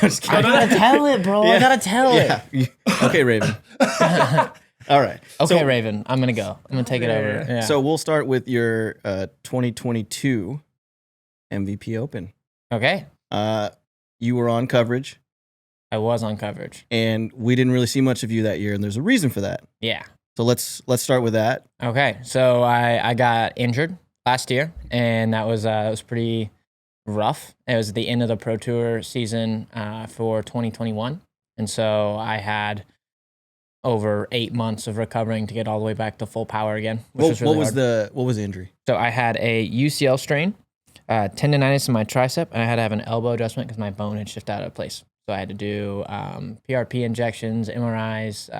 just kidding. I gotta tell it, bro. I gotta tell it. Okay, Raven. All right. Okay, Raven. I'm gonna go. I'm gonna take it over. Yeah. So we'll start with your 2022 MVP Open. Okay. You were on coverage. I was on coverage. And we didn't really see much of you that year, and there's a reason for that. Yeah. So let's start with that. Okay. So I got injured last year, and that was pretty rough. It was the end of the Pro Tour season for 2021, and so I had over 8 months of recovering to get all the way back to full power again. Which was really hard. What was the injury? So I had a UCL strain, tendonitis in my tricep, and I had to have an elbow adjustment because my bone had shifted out of place. So I had to do PRP injections, MRIs,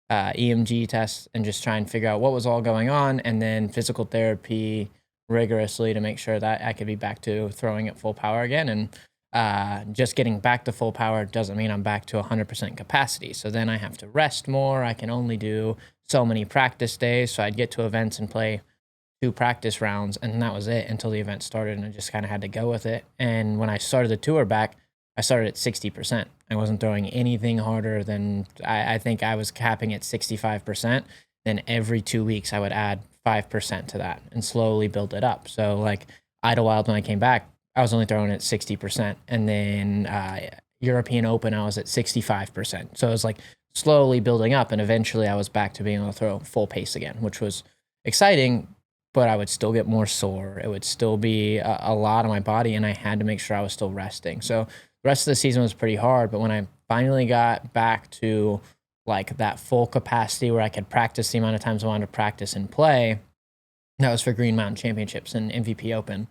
EMG tests, and just try and figure out what was all going on, and then physical therapy rigorously to make sure that I could be back to throwing at full power again. And just getting back to full power doesn't mean I'm back to 100% capacity. So then I have to rest more. I can only do so many practice days. So I'd get to events and play 2 practice rounds, and that was it until the event started, and I just kind of had to go with it. And when I started the tour back, I started at 60%. I wasn't throwing anything harder than, I think I was capping at 65%. Then every 2 weeks I would add 5% to that and slowly build it up. So like Idlewild, when I came back, I was only throwing at 60%. And then European Open, I was at 65%. So it was like slowly building up, and eventually I was back to being able to throw full pace again, which was exciting, but I would still get more sore. It would still be a lot on my body, and I had to make sure I was still resting. So the rest of the season was pretty hard, but when I finally got back to like that full capacity where I could practice the amount of times I wanted to practice and play, that was for Green Mountain Championships and MVP Open.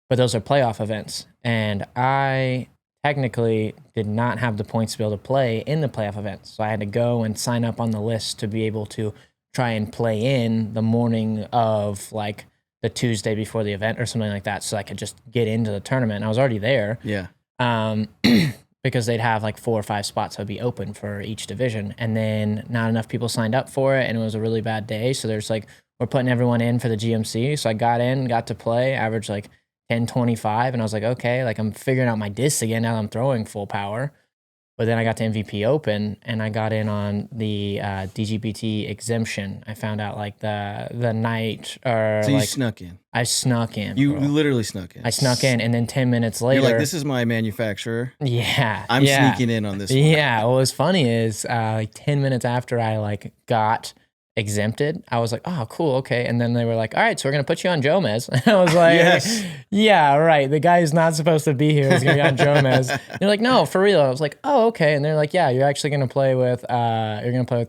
But those are playoff events, and I technically did not have the points to be able to play in the playoff events. So I had to go and sign up on the list to be able to try and play in the morning of like the Tuesday before the event or something like that, so I could just get into the tournament. And I was already there. Yeah. Because they'd have like 4 or 5 spots that would be open for each division. And then not enough people signed up for it, and it was a really bad day. So there's like, we're putting everyone in for the GMC. So I got in, got to play, averaged like 10:25, and I was like, okay, like I'm figuring out my disc again now that I'm throwing full power. But then I got to MVP Open, and I got in on the DGBT exemption. I found out like the night, or so you like, snuck in. I snuck in. You literally snuck in. I snuck in, and then 10 minutes later, you're like, this is my manufacturer. Yeah, I'm sneaking in on this one. Yeah, what was funny is like 10 minutes after I like got exempted, I was like, oh, cool, okay. And then they were like, all right, so we're going to put you on Jomez. And I was like, yes. Yeah, right. The guy who's not supposed to be here is going to be on Jomez. They're like, no, for real. I was like, oh, okay. And they're like, yeah, you're actually going to play with,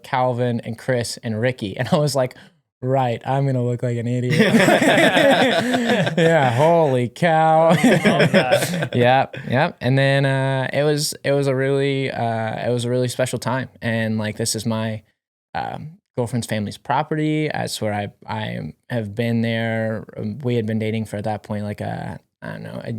Calvin and Chris and Ricky. And I was like, right, I'm going to look like an idiot. Yeah, holy cow. Yep. And then it was a really special time. And like, this is my girlfriend's family's property. I swear I have been there. We had been dating for at that point like a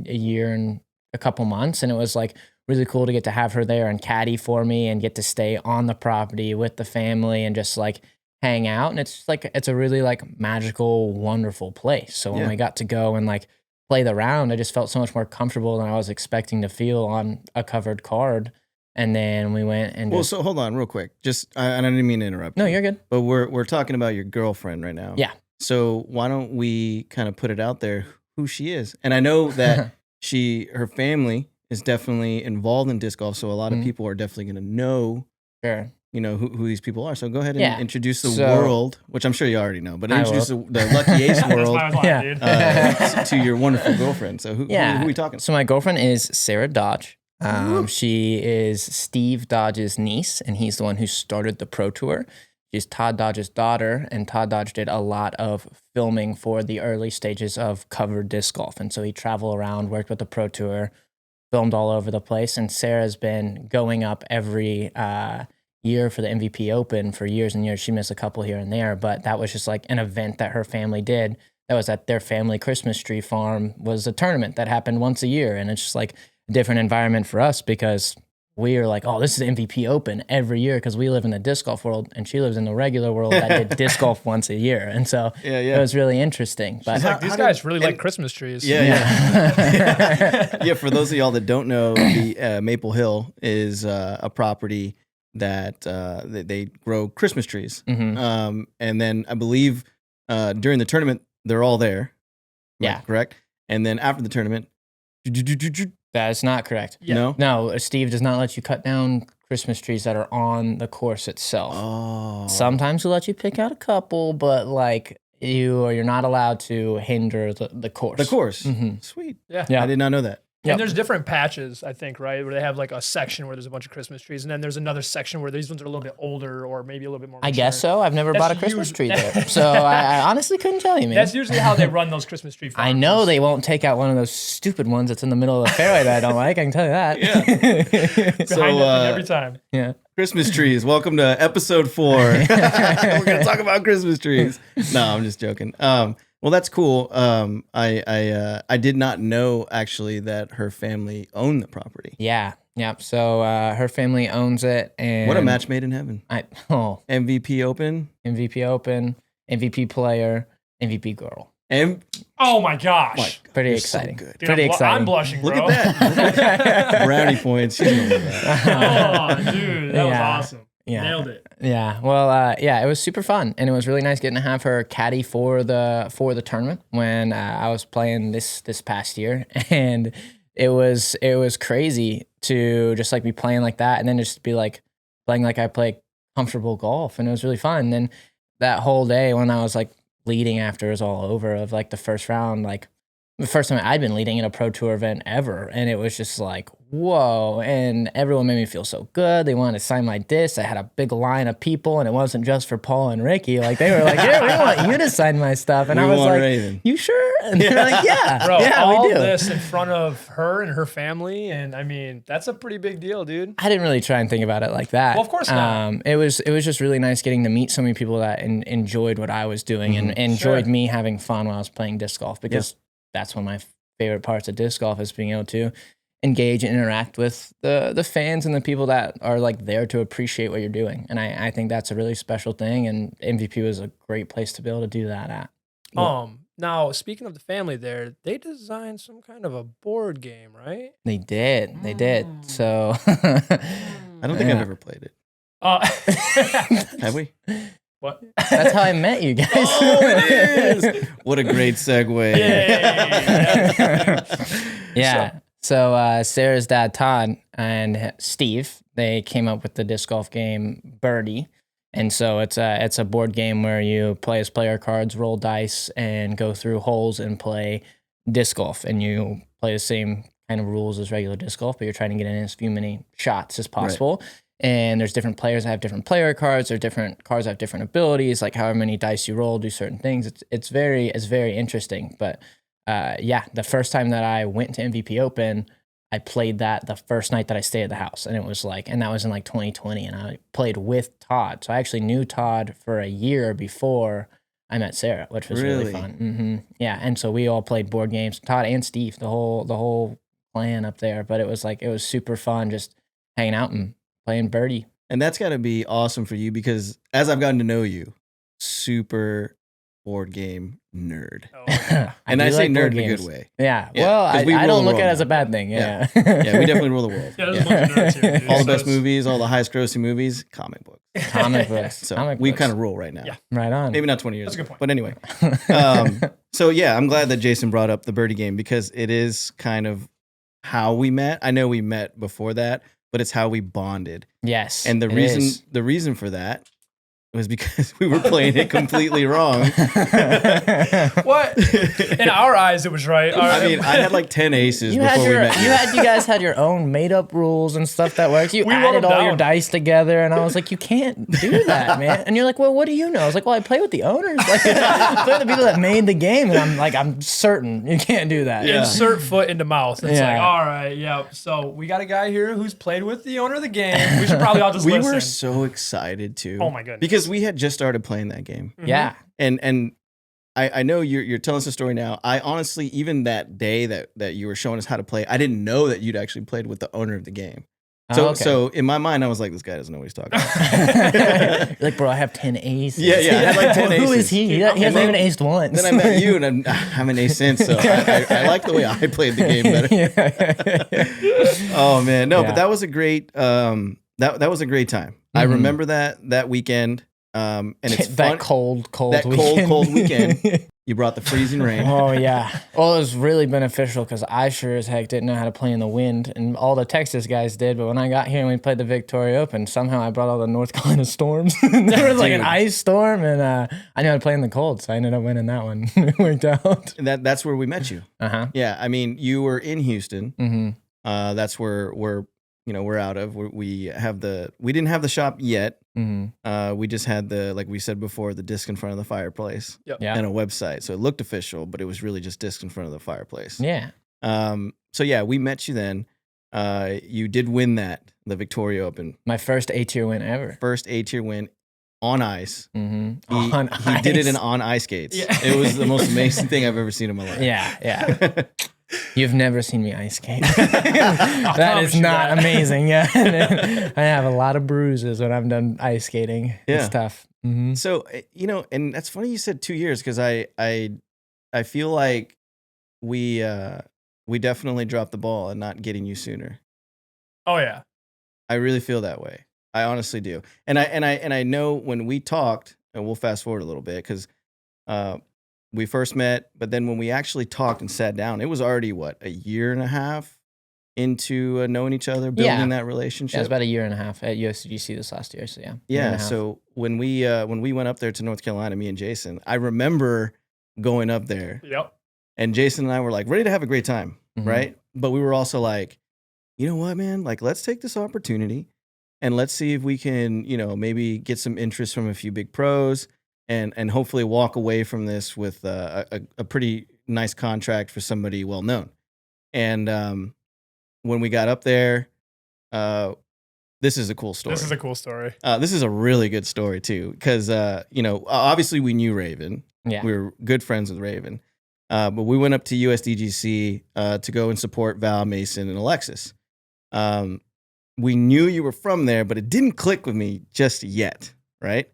year and a couple months, and it was like really cool to get to have her there and caddy for me and get to stay on the property with the family and just like hang out. And it's like, it's a really like magical, wonderful place. So when we got to go and like play the round, I just felt so much more comfortable than I was expecting to feel on a covered card. And then we went and so hold on real quick. Just, I didn't mean to interrupt. No, you're good. But we're talking about your girlfriend right now. Yeah. So why don't we kind of put it out there who she is? And I know that her family is definitely involved in disc golf. So a lot of people are definitely going to know, who these people are. So go ahead and introduce the world, which I'm sure you already know, but introduce the Lucky Ace world to your wonderful girlfriend. So who are we talking? So my girlfriend is Sarah Dodge. She is Steve Dodge's niece, and he's the one who started the Pro Tour. She's Todd Dodge's daughter, and Todd Dodge did a lot of filming for the early stages of covered disc golf. And so he traveled around, worked with the Pro Tour, filmed all over the place. And Sarah's been going up every year for the MVP Open for years and years. She missed a couple here and there, but that was just like an event that her family did. That was at their family Christmas tree farm, was a tournament that happened once a year. And it's just like a different environment for us because we are like, oh, this is MVP Open every year because we live in the disc golf world and she lives in the regular world that did disc golf once a year. And so it was really interesting. But She's like, these guys really like Christmas trees. Yeah. For those of y'all that don't know, the MapleHill is a property that they grow Christmas trees. And then I believe during the tournament, they're all there. Yeah. Correct. And then after the tournament, that is not correct. Yeah. No, Steve does not let you cut down Christmas trees that are on the course itself. Oh. Sometimes he'll let you pick out a couple, but like you're not allowed to hinder the course. The course. Sweet. Yeah. I did not know that. And there's different patches, I think, right? Where they have like a section where there's a bunch of Christmas trees, and then there's another section where these ones are a little bit older or maybe a little bit more mature. I guess so. I've never bought a Christmas tree there. So I honestly couldn't tell you, man. That's usually how they run those Christmas tree farms. I know they won't take out one of those stupid ones that's in the middle of the fairway that I don't like. I can tell you that. Behind every time. Yeah. Christmas trees. Welcome to episode 4. We're going to talk about Christmas trees. No, I'm just joking. Well, that's cool. I did not know actually that her family owned the property. Yeah. So her family owns it, and What a match made in heaven. MVP Open, MVP player, MVP girl. Oh my gosh! Pretty You're exciting. So good. Dude, Pretty exciting. I'm blushing, bro. Look at that. Brownie points. She's gonna love that. Oh, dude, that was awesome. Yeah. Nailed it. Yeah. Well, it was super fun, and it was really nice getting to have her caddy for the tournament when I was playing this past year, and it was crazy to just like be playing like that, and then just be like playing like I play comfortable golf, and it was really fun. And then that whole day when I was like leading after it was all over of like the first round, like the first time I'd been leading in a pro tour event ever, and it was just like, whoa, and everyone made me feel so good. They wanted to sign my disc. I had a big line of people, and it wasn't just for Paul and Ricky. Like they were like, yeah, we want you to sign my stuff. And I was like, Raven. You sure? And they're like, yeah, Bro, yeah, all we do. this in front of her and her family, and I mean, that's a pretty big deal, dude. I didn't really try and think about it like that. Well, of course not. It was just really nice getting to meet so many people that enjoyed what I was doing and enjoyed me having fun while I was playing disc golf, because that's one of my favorite parts of disc golf is being able to engage and interact with the fans and the people that are like there to appreciate what you're doing. And I think that's a really special thing, and MVP was a great place to be able to do that at. Now, speaking of the family there, they designed some kind of a board game, right? They did. So I don't think I've ever played it. Have we? What? That's how I met you guys. Oh, it is. What a great segue. Yeah. So Sarah's dad, Todd, and Steve, they came up with the disc golf game Birdie. And so it's a board game where you play as player cards, roll dice, and go through holes and play disc golf. And you play the same kind of rules as regular disc golf, but you're trying to get in as many shots as possible. Right. And there's different players that have different player cards. There's different cards that have different abilities, like however many dice you roll, do certain things. It's very interesting. But the first time that I went to MVP Open, I played that the first night that I stayed at the house, and it was like, and that was in like 2020, and I played with Todd. So I actually knew Todd for a year before I met Sarah, which was really fun. Yeah, and so we all played board games, Todd and Steve, the whole clan up there. But it was super fun just hanging out and playing Birdie. And that's got to be awesome for you, because as I've gotten to know you, super board game nerd. Oh, yeah. And I say like nerd in a good way. Yeah. Well, I don't look at it as a bad thing. Yeah. Yeah, we definitely rule the world. Yeah, there's a bunch of nerds here, dude. All the best movies, all the highest grossing movies, comic books. So we kind of rule right now. Yeah. Right on. Maybe not 20 years That's a good ago. point. But anyway. So yeah, I'm glad that Jason brought up the Birdie game, because it is kind of how we met. I know we met before that, but it's how we bonded. Yes. And the reason for that was because we were playing it completely wrong. What? In our eyes, it was right. I mean, I had like 10 aces before we met. You guys had your own made up rules and stuff that works. You added all your dice together, and I was like, you can't do that, man. And you're like, well, what do you know? I was like, well, I play with the owners. Like, they're the people that made the game, and I'm certain you can't do that. Yeah. Insert foot into mouth. It's like, all right, yeah. So we got a guy here who's played with the owner of the game. We should probably all just listen. We were so excited too. Oh my goodness. Because we had just started playing that game. Yeah. And I know you're telling us a story now. I honestly, even that day that you were showing us how to play, I didn't know that you'd actually played with the owner of the game. So in my mind, I was like, this guy doesn't know what he's talking about. You're like, bro, I have 10 aces. Yeah, I had like 10 aces. Who is he? He hasn't even aced once. Then I met you, and I haven't aced since, so I like the way I played the game better. Oh, man. No, but that was a great that was a great time. I remember that weekend. And it's that cold weekend. You brought the freezing rain. Oh yeah. Well, it was really beneficial because I sure as heck didn't know how to play in the wind, and all the Texas guys did. But when I got here and we played the Victoria Open, somehow I brought all the North Carolina storms. There was like an ice storm, and I knew how to play in the cold, so I ended up winning that one. It worked out. And that's where we met you. Yeah, I mean, you were in Houston. Mm-hmm. That's where we're out of. We didn't have the shop yet. Mm-hmm. We just had like we said before, the disc in front of the fireplace. Yep. Yeah. And a website. So it looked official, but it was really just discs in front of the fireplace. Yeah. So yeah, we met you then. You did win the Victoria Open. My first A-tier win ever. First A-tier win on ice. Mm-hmm. He did it on ice skates. Yeah. It was the most amazing thing I've ever seen in my life. Yeah. You've never seen me ice skate. That is not amazing. Yeah. I have a lot of bruises when I'm done ice skating. Yeah. It's tough. Mm-hmm. So, and that's funny you said 2 years, because I feel like we definitely dropped the ball in not getting you sooner. Oh yeah. I really feel that way. I honestly do. And I know when we talked, and we'll fast forward a little bit, because we first met, but then when we actually talked and sat down, it was already a year and a half into knowing each other, building that relationship. Yeah, it was about a year and a half at USDGC this last year. So yeah. Yeah. So when we went up there to North Carolina, me and Jason, I remember going up there. Yep. And Jason and I were like ready to have a great time, right? But we were also like, you know what, man? Like, let's take this opportunity and let's see if we can, maybe get some interest from a few big pros. And hopefully walk away from this with a pretty nice contract for somebody well known. And when we got up there, this is a cool story. This is a cool story. This is a really good story too, because obviously we knew Raven. Yeah, we were good friends with Raven. But we went up to USDGC to go and support Val, Mason, and Alexis. We knew you were from there, but it didn't click with me just yet, right?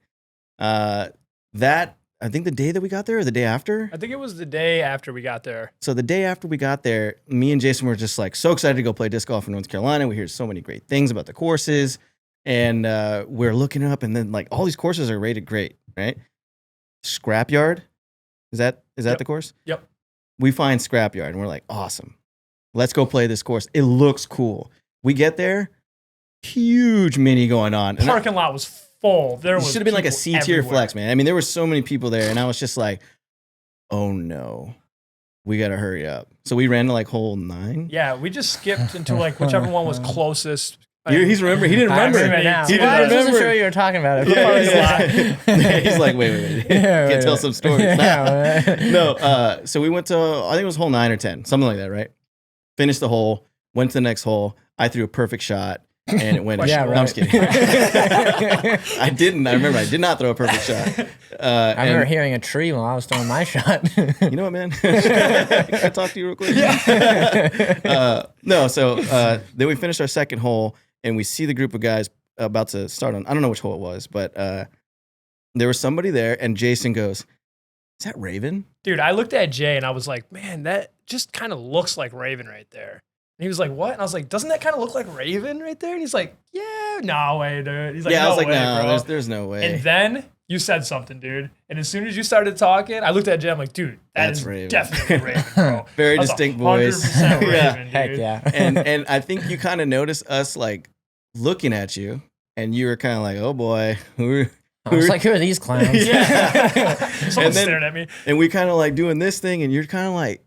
I think the day that we got there, or the day after? I think it was the day after we got there. So the day after we got there, me and Jason were just like so excited to go play disc golf in North Carolina. We hear so many great things about the courses, and we're looking up, and then like all these courses are rated great, right? Scrapyard, is that the course? Yep. We find Scrapyard, and we're like, awesome. Let's go play this course. It looks cool. We get there, huge mini going on. Parking lot was full. There was should have been like a C-tier everywhere. flex, man. I mean, there were so many people there, and I was just like, oh no, we got to hurry up. So we ran to like hole 9. Yeah, we just skipped into like whichever one was closest. He didn't remember. He didn't remember. Now. He didn't I remember. wasn't sure what you were talking about. Yeah. He's like, wait. Can't tell some stories. No, so we went to, I think it was hole 9 or 10, something like that, right? Finished the hole, went to the next hole. I threw a perfect shot. And it went in. Yeah, right. No, I'm just kidding. I didn't. I remember I did not throw a perfect shot. I remember hearing a tree while I was throwing my shot. You know what, man? Can I talk to you real quick? Yeah. No, so then we finished our second hole, and we see the group of guys about to start on, I don't know which hole it was, but there was somebody there, and Jason goes, is that Raven? Dude, I looked at Jay, and I was like, man, that just kind of looks like Raven right there. And he was like, what? And I was like, doesn't that kind of look like Raven right there? And he's like, yeah, no way, dude. He's like, yeah, no I was like, way, no, bro. there's no way. And then you said something, dude. And as soon as you started talking, I looked at Jay, I'm like, dude, that's Raven. Definitely Raven, bro. Very That's distinct voice. 100% Raven, Yeah. dude. Heck yeah. And I think you kind of noticed us like looking at you, and you were kind of like, oh boy, I was like, who are these clowns? Yeah. Someone's staring at me. And we kind of like doing this thing, and you're kind of like,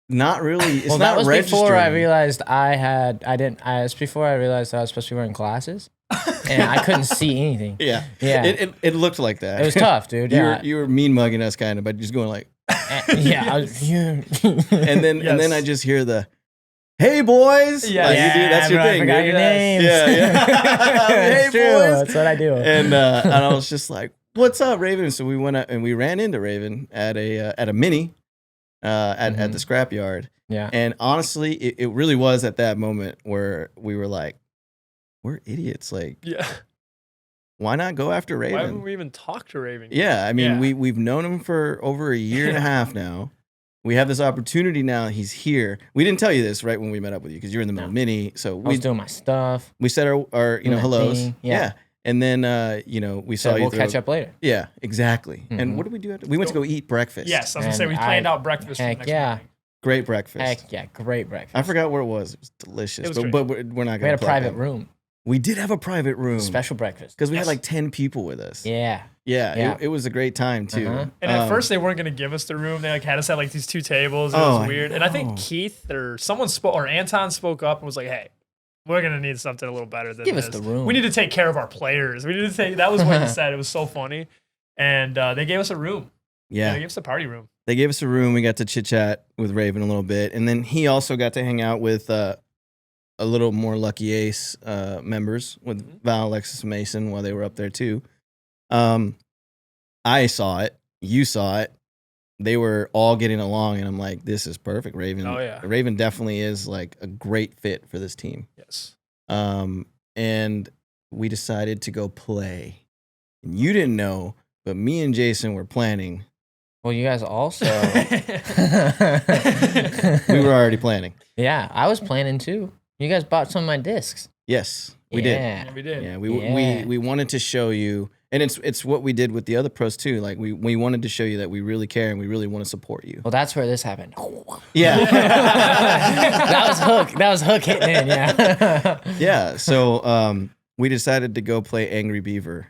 not really. It's well, not that was registering. before I realized it's before I realized I was supposed to be wearing glasses, and I couldn't see anything. Yeah. It looked like that. It was tough, dude. Yeah. You were mean mugging us kind of, but just going like, yeah. and then I just hear the, hey boys. Yeah. Like, you do, that's your bro, thing. I forgot dude. your names. Yeah. Hey It's true. boys. That's what I do. And I was just like, what's up, Raven? So we went up and we ran into Raven at a mini at the scrapyard. Yeah. And honestly, it really was at that moment where we were like, we're idiots. Like, Yeah. why not go after Raven? Why haven't we even talked to Raven yet? Yeah, I mean, we've known him for over a year and a half now. We have this opportunity now. He's here. We didn't tell you this right when we met up with you because you're in the middle of mini. So I was doing my stuff. We said our hellos. Thing. Yeah. And then we saw you. We'll catch up later. Yeah, exactly. Mm-hmm. And what did we do after? We went to go eat breakfast. Yes, I was gonna say we planned out breakfast. Heck yeah. Great breakfast. Heck yeah, great breakfast. I forgot where it was. It was delicious. But we're not going to. We had a private room. We did have a private room. Special breakfast. Because we had like 10 people with us. Yeah. Yeah. It was a great time too. And at first they weren't going to give us the room. They like had us at like these 2 tables. It was weird. And I think Keith or someone spoke, or Anton spoke up and was like, hey, we're going to need something a little better than this. Give us the room. We need to take care of our players. We need to take, that was what he said. It was so funny. And they gave us a room. Yeah. They gave us a party room. They gave us a room. We got to chit chat with Raven a little bit. And then he also got to hang out with a little more Lucky Ace members with Val, Alexis, and Mason while they were up there too. I saw it. You saw it. They were all getting along, and I'm like, this is perfect. Raven. Oh, yeah. Raven definitely is like a great fit for this team. Yes. And we decided to go play. And you didn't know, but me and Jason were planning. Well, you guys also. We were already planning. Yeah, I was planning too. You guys bought some of my discs. Yes, we did. Yeah, we did. Yeah, we wanted to show you, and it's what we did with the other pros too. Like we wanted to show you that we really care and we really want to support you. Well, that's where this happened. Yeah, that was Hook hitting in. Yeah. Yeah. So we decided to go play Angry Beaver.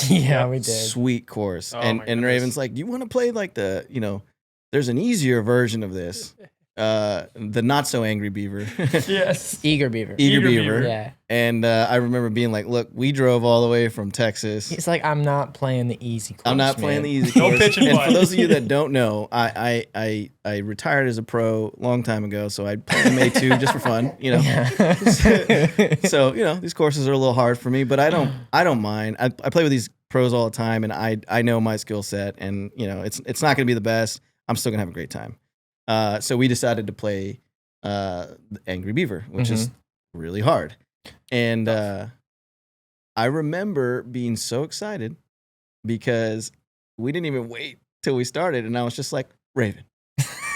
Yeah, we did. Sweet course. Oh, and Raven's like, you want to play like there's an easier version of this. The not so angry beaver. Yes. Eager beaver. Eager beaver. Yeah. And I remember being like, look, we drove all the way from Texas. He's like, I'm not playing the easy course. I'm not playing the easy course. No pitch and And putt. for those of you that don't know, I retired as a pro a long time ago, so I played MA2 just for fun, So these courses are a little hard for me, but I don't mind. I play with these pros all the time, and I know my skill set, and it's not going to be the best. I'm still gonna have a great time. So we decided to play Angry Beaver, which is really hard. And I remember being so excited because we didn't even wait till we started, and I was just like, Raven,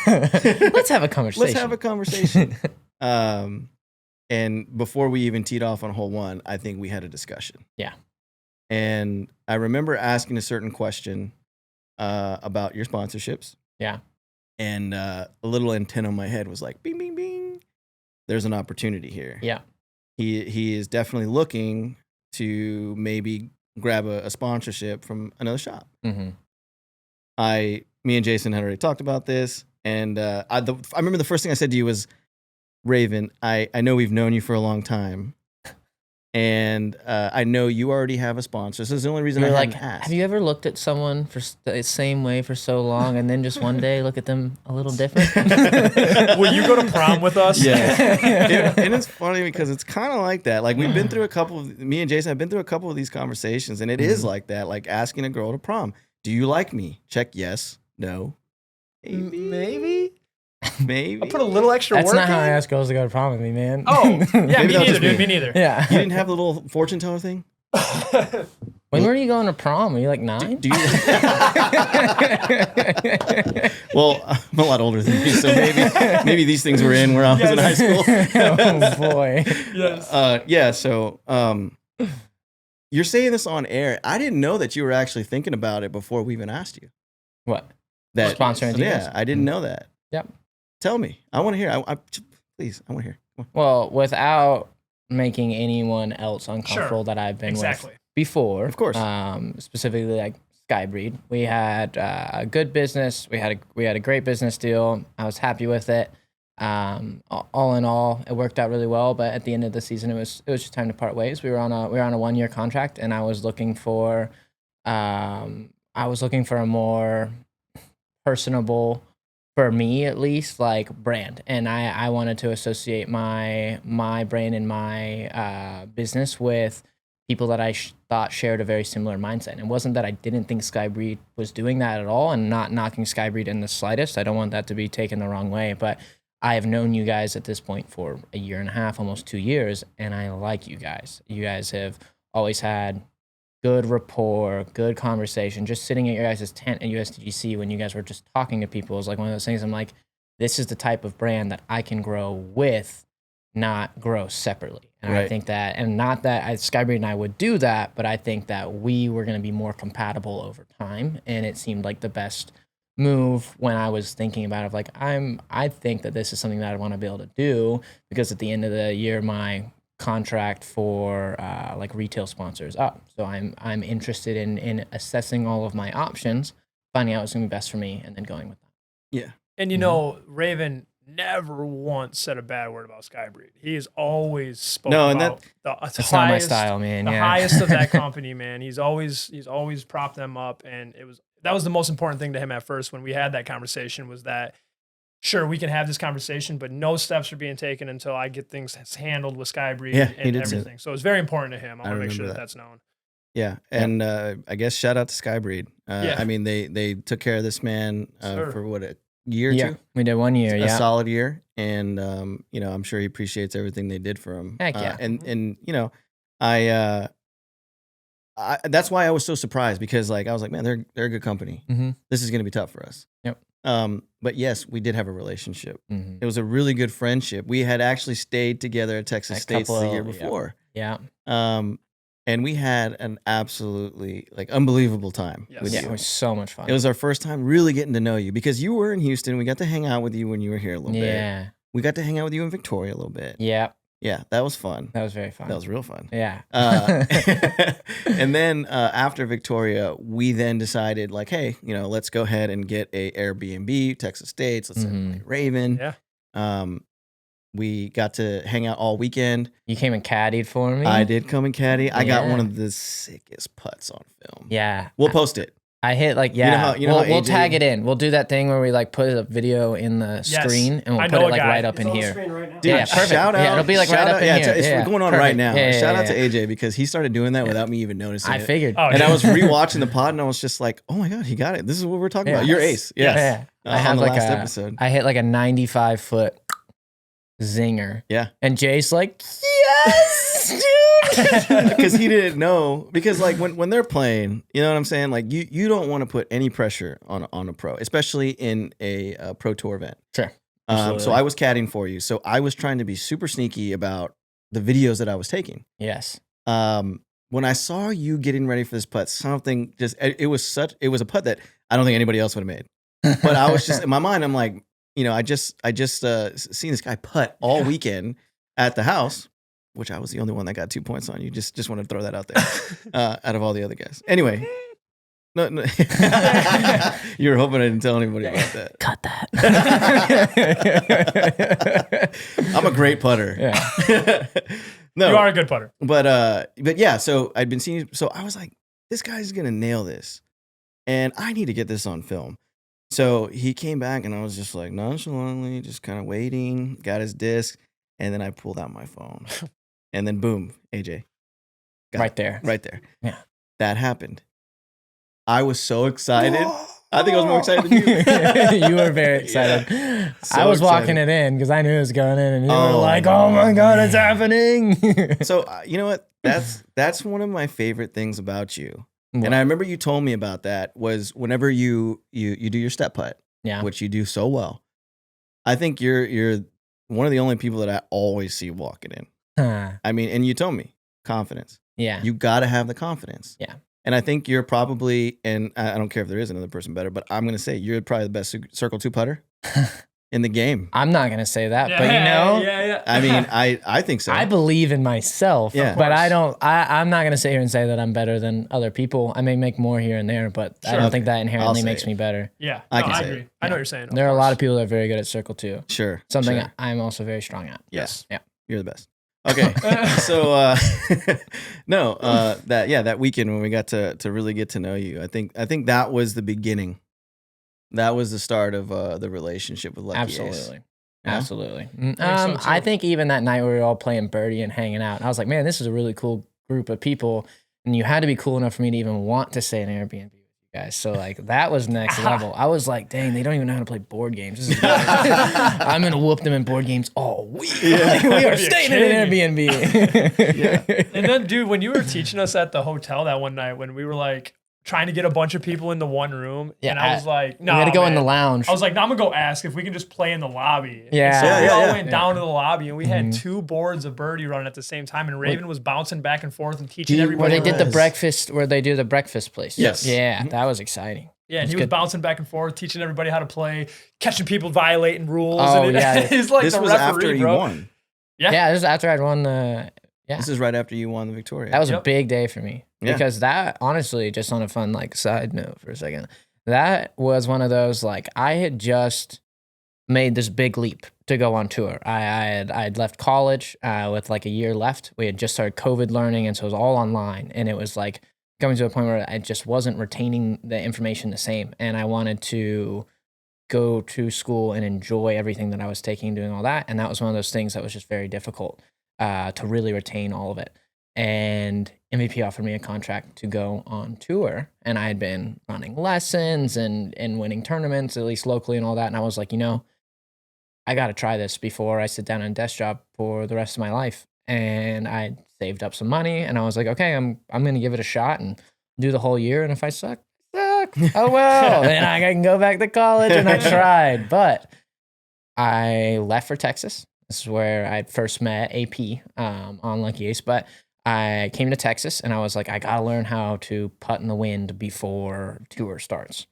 let's have a conversation. Let's have a conversation. And before we even teed off on hole 1, I think we had a discussion. Yeah. And I remember asking a certain question about your sponsorships. Yeah. And a little antenna on my head was like, bing, bing, bing. There's an opportunity here. Yeah. He is definitely looking to maybe grab a sponsorship from another shop. Mm-hmm. Me and Jason had already talked about this. And I remember the first thing I said to you was, Raven, I know we've known you for a long time. And I know you already have a sponsor. This is the only reason I hadn't asked. Have you ever looked at someone for the same way for so long and then just one day look at them a little different? Will you go to prom with us? Yeah. And it's funny because it's kind of like that. Like we've been through me and Jason have been through a couple of these conversations, and it is like that. Like asking a girl to prom. Do you like me? Check yes, no, maybe. I'll put a little extra That's work not how I in. ask girls to go to prom with me, man. Oh, yeah, me that was neither, just dude. me. Me neither. Yeah. You didn't have the little fortune teller thing? When were you going to prom? Were you like 9? Do you? Well, I'm a lot older than you, so maybe these things were in where I was in high school. Oh boy. Yes. So you're saying this on air. I didn't know that you were actually thinking about it before we even asked you. What? That Sponsoring you guys? Yeah, I didn't know that. Yep. Tell me. I want to hear. Please, I want to hear. Come on. Well, without making anyone else uncomfortable that I've been with before, Of course. Specifically like Skybreed, we had a good business. We had a great business deal. I was happy with it. All in all, it worked out really well. But at the end of the season, it was just time to part ways. We were on a 1-year contract, and I was looking for a more personable, for me at least, like brand. And I wanted to associate my brand and my business with people that I thought shared a very similar mindset. And it wasn't that I didn't think Skybreed was doing that at all, and not knocking Skybreed in the slightest. I don't want that to be taken the wrong way, but I have known you guys at this point for a year and a half, almost 2 years, and I like you guys. You guys have always had good rapport, good conversation. Just sitting at your guys' tent at USDGC when you guys were just talking to people is like one of those things. I'm like, this is the type of brand that I can grow with, not grow separately. And I think that, and not that Skybreed and I would do that, but I think that we were going to be more compatible over time. And it seemed like the best move when I was thinking about it, like I think that this is something that I want to be able to do, because at the end of the year, my contract for like retail sponsors up. So I'm interested in assessing all of my options, finding out what's gonna be best for me, and then going with that. Yeah. And you know, Raven never once said a bad word about Skybreed. He has always spoken about that's highest, not my style, man. the highest of that company, man. He's always propped them up, and that was the most important thing to him at first when we had that conversation, was that sure, we can have this conversation, but no steps are being taken until I get things handled with Skybreed and everything. So it's very important to him. I want to make sure that that's known. Yeah, and I guess shout out to Skybreed. I mean, they took care of this man for what, a year or two? We did 1 year, a solid year, and you know, I'm sure he appreciates everything they did for him. Heck yeah. And you know, I that's why I was so surprised, because like I was like, man, they're a good company. This is gonna be tough for us. Yep. But yes, we did have a relationship. It was a really good friendship. We had actually stayed together at Texas State the year before. Yeah. And we had an absolutely like unbelievable time with you. It was so much fun. It was our first time really getting to know you, because you were in Houston. We got to hang out with you when you were here a little bit. Yeah. We got to hang out with you in Victoria a little bit. Yeah. Yeah, that was fun. That was very fun. That was real fun. Yeah. And then after Victoria, we then decided like, hey, you know, let's go ahead and get a Airbnb, Texas States. Let's say Raven. Yeah. We got to hang out all weekend. You came and caddied for me. I did come and caddy. I got one of the sickest putts on film. Yeah. We'll post it. I hit like, we'll tag it in. We'll do that thing where we like put a video in the screen and we'll put it like right up in here. Dude, yeah, perfect. Shout out. Yeah, it'll be like right up in here. It's going on right now. Shout out to AJ, because he started doing that without me even noticing it. I figured. And I was rewatching the pod and I was just like, oh my God, he got it. This is what we're talking about. You're ace. Yes. I had on the like last episode. I hit like a 95-foot zinger. Yeah. And Jay's like, yes, dude. Because he didn't know. Because like when they're playing, you know what I'm saying? Like you don't want to put any pressure on a pro, especially in a pro tour event. Sure. So I was caddying for you. So I was trying to be super sneaky about the videos that I was taking. Yes. When I saw you getting ready for this putt, something just, it was a putt that I don't think anybody else would have made. But I was just, in my mind, I'm like, you know, I just seen this guy putt all weekend at the house, which I was the only one that got 2 points on you. Just wanted to throw that out there out of all the other guys. Anyway. No. You were hoping I didn't tell anybody about that. Cut that. I'm a great putter. Yeah. No, you are a good putter. But yeah, so I'd been seeing, so I was like, this guy's gonna nail this, and I need to get this on film. So he came back, and I was just like nonchalantly, just kind of waiting, got his disc, and then I pulled out my phone, and then boom, AJ, right there. Yeah, that happened. I was so excited. I think I was more excited than you. You were very excited. So I was walking excited. it in because I knew it was going in, and you were like, "Oh my God, it's happening!" So you know what? That's one of my favorite things about you. What? And I remember you told me about that was whenever you do your step putt, which you do so well. I think you're one of the only people that I always see walking in. I mean, and you told me confidence. Yeah, you got to have the confidence. Yeah. And I think you're probably, and I don't care if there is another person better, but I'm going to say you're probably the best circle 2 putter in the game. I'm not going to say that, but you know, I mean, I think so. I believe in myself, but I'm not going to sit here and say that I'm better than other people. I may make more here and there, but I don't think that inherently makes me better. Yeah, I agree. I know what you're saying. There are a lot of people that are very good at circle 2. Sure. Something I'm also very strong at. Yes. Yeah. You're the best. Okay, so that weekend when we got to really get to know you, I think that was the beginning. That was the start of the relationship with Lucky Absolutely. Ace. Absolutely. So I think even that night we were all playing birdie and hanging out, I was like, man, this is a really cool group of people, and you had to be cool enough for me to even want to stay in Airbnb with you guys. So like that was next level. I was like, dang, they don't even know how to play board games. This is great. I'm gonna whoop them in board games all week. Like, we are staying in an Airbnb. Yeah. And then, dude, when you were teaching us at the hotel that one night, when we were like trying to get a bunch of people into one room, and I was like, no, we had to go in the lounge. I was like, no, I'm gonna go ask if we can just play in the lobby. Yeah. And so we all went down to the lobby, and we had 2 boards of birdie running at the same time, and Raven was bouncing back and forth and teaching everybody. Where they did the breakfast, where they do the breakfast place. Yes. Yeah, that was exciting. Yeah, and he was bouncing back and forth, teaching everybody how to play, catching people violating rules. Oh, and yeah. He's like This the was referee, after bro. you won. Yeah, this is after I'd won the. Yeah. This is right after you won the Victoria. That was a big day for me because that, honestly, just on a fun like side note for a second, that was one of those like I had just made this big leap to go on tour. I'd left college with like a year left. We had just started COVID learning, and so it was all online, and it was like coming to a point where I just wasn't retaining the information the same, and I wanted to go to school and enjoy everything that I was taking, doing all that, and that was one of those things that was just very difficult. To really retain all of it. And MVP offered me a contract to go on tour. And I had been running lessons and winning tournaments, at least locally and all that. And I was like, I got to try this before I sit down in a desk job for the rest of my life. And I saved up some money and I was like, okay, I'm going to give it a shot and do the whole year. And if I suck, oh well. Then I can go back to college. And I tried. But I left for Texas. This is where I first met AP on Lucky Ace, but I came to Texas and I was like, I gotta learn how to putt in the wind before tour starts.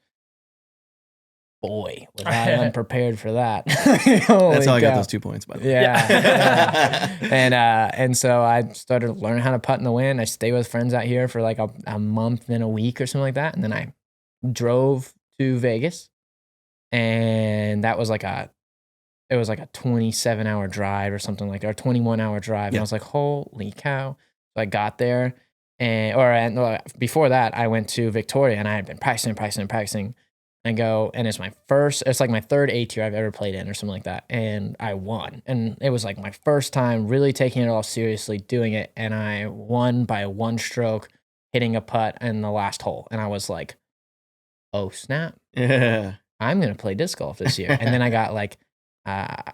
Boy, was I unprepared for that. That's how I got those 2 points, by the way. Yeah. And so I started learning how to putt in the wind. I stayed with friends out here for like a month and a week or something like that. And then I drove to Vegas, and that was like a 27-hour drive or something like that, or 21-hour drive. And I was like, holy cow. So I got there, and before that, I went to Victoria, and I had been practicing. And it's it's like my third A tier I've ever played in or something like that. And I won. And it was like my first time really taking it all seriously, doing it. And I won by 1 stroke, hitting a putt in the last hole. And I was like, oh, snap. Yeah. I'm going to play disc golf this year. And then I got like, I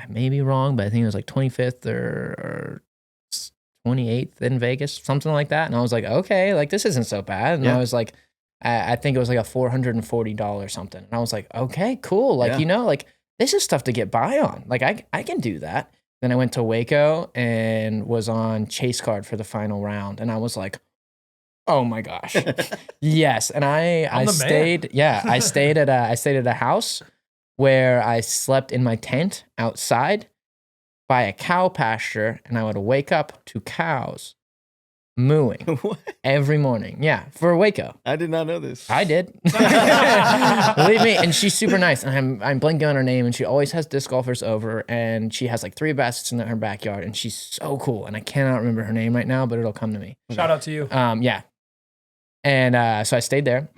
may be wrong, but I think it was like 25th or 28th in Vegas, something like that. And I was like, okay, like this isn't so bad. And I was like, I think it was like a $440 something. And I was like, okay, cool. Like, like this is stuff to get by on. Like I can do that. Then I went to Waco and was on chase card for the final round. And I was like, oh my gosh. Yes. And I stayed, I stayed at a house where I slept in my tent outside by a cow pasture, and I would wake up to cows mooing every morning. Yeah, for Waco. I did not know this. I did. Believe me, and she's super nice. And I'm blanking on her name, and she always has disc golfers over, and she has like 3 baskets in her backyard, and she's so cool. And I cannot remember her name right now, but it'll come to me. Shout out to you. Yeah. And so I stayed there,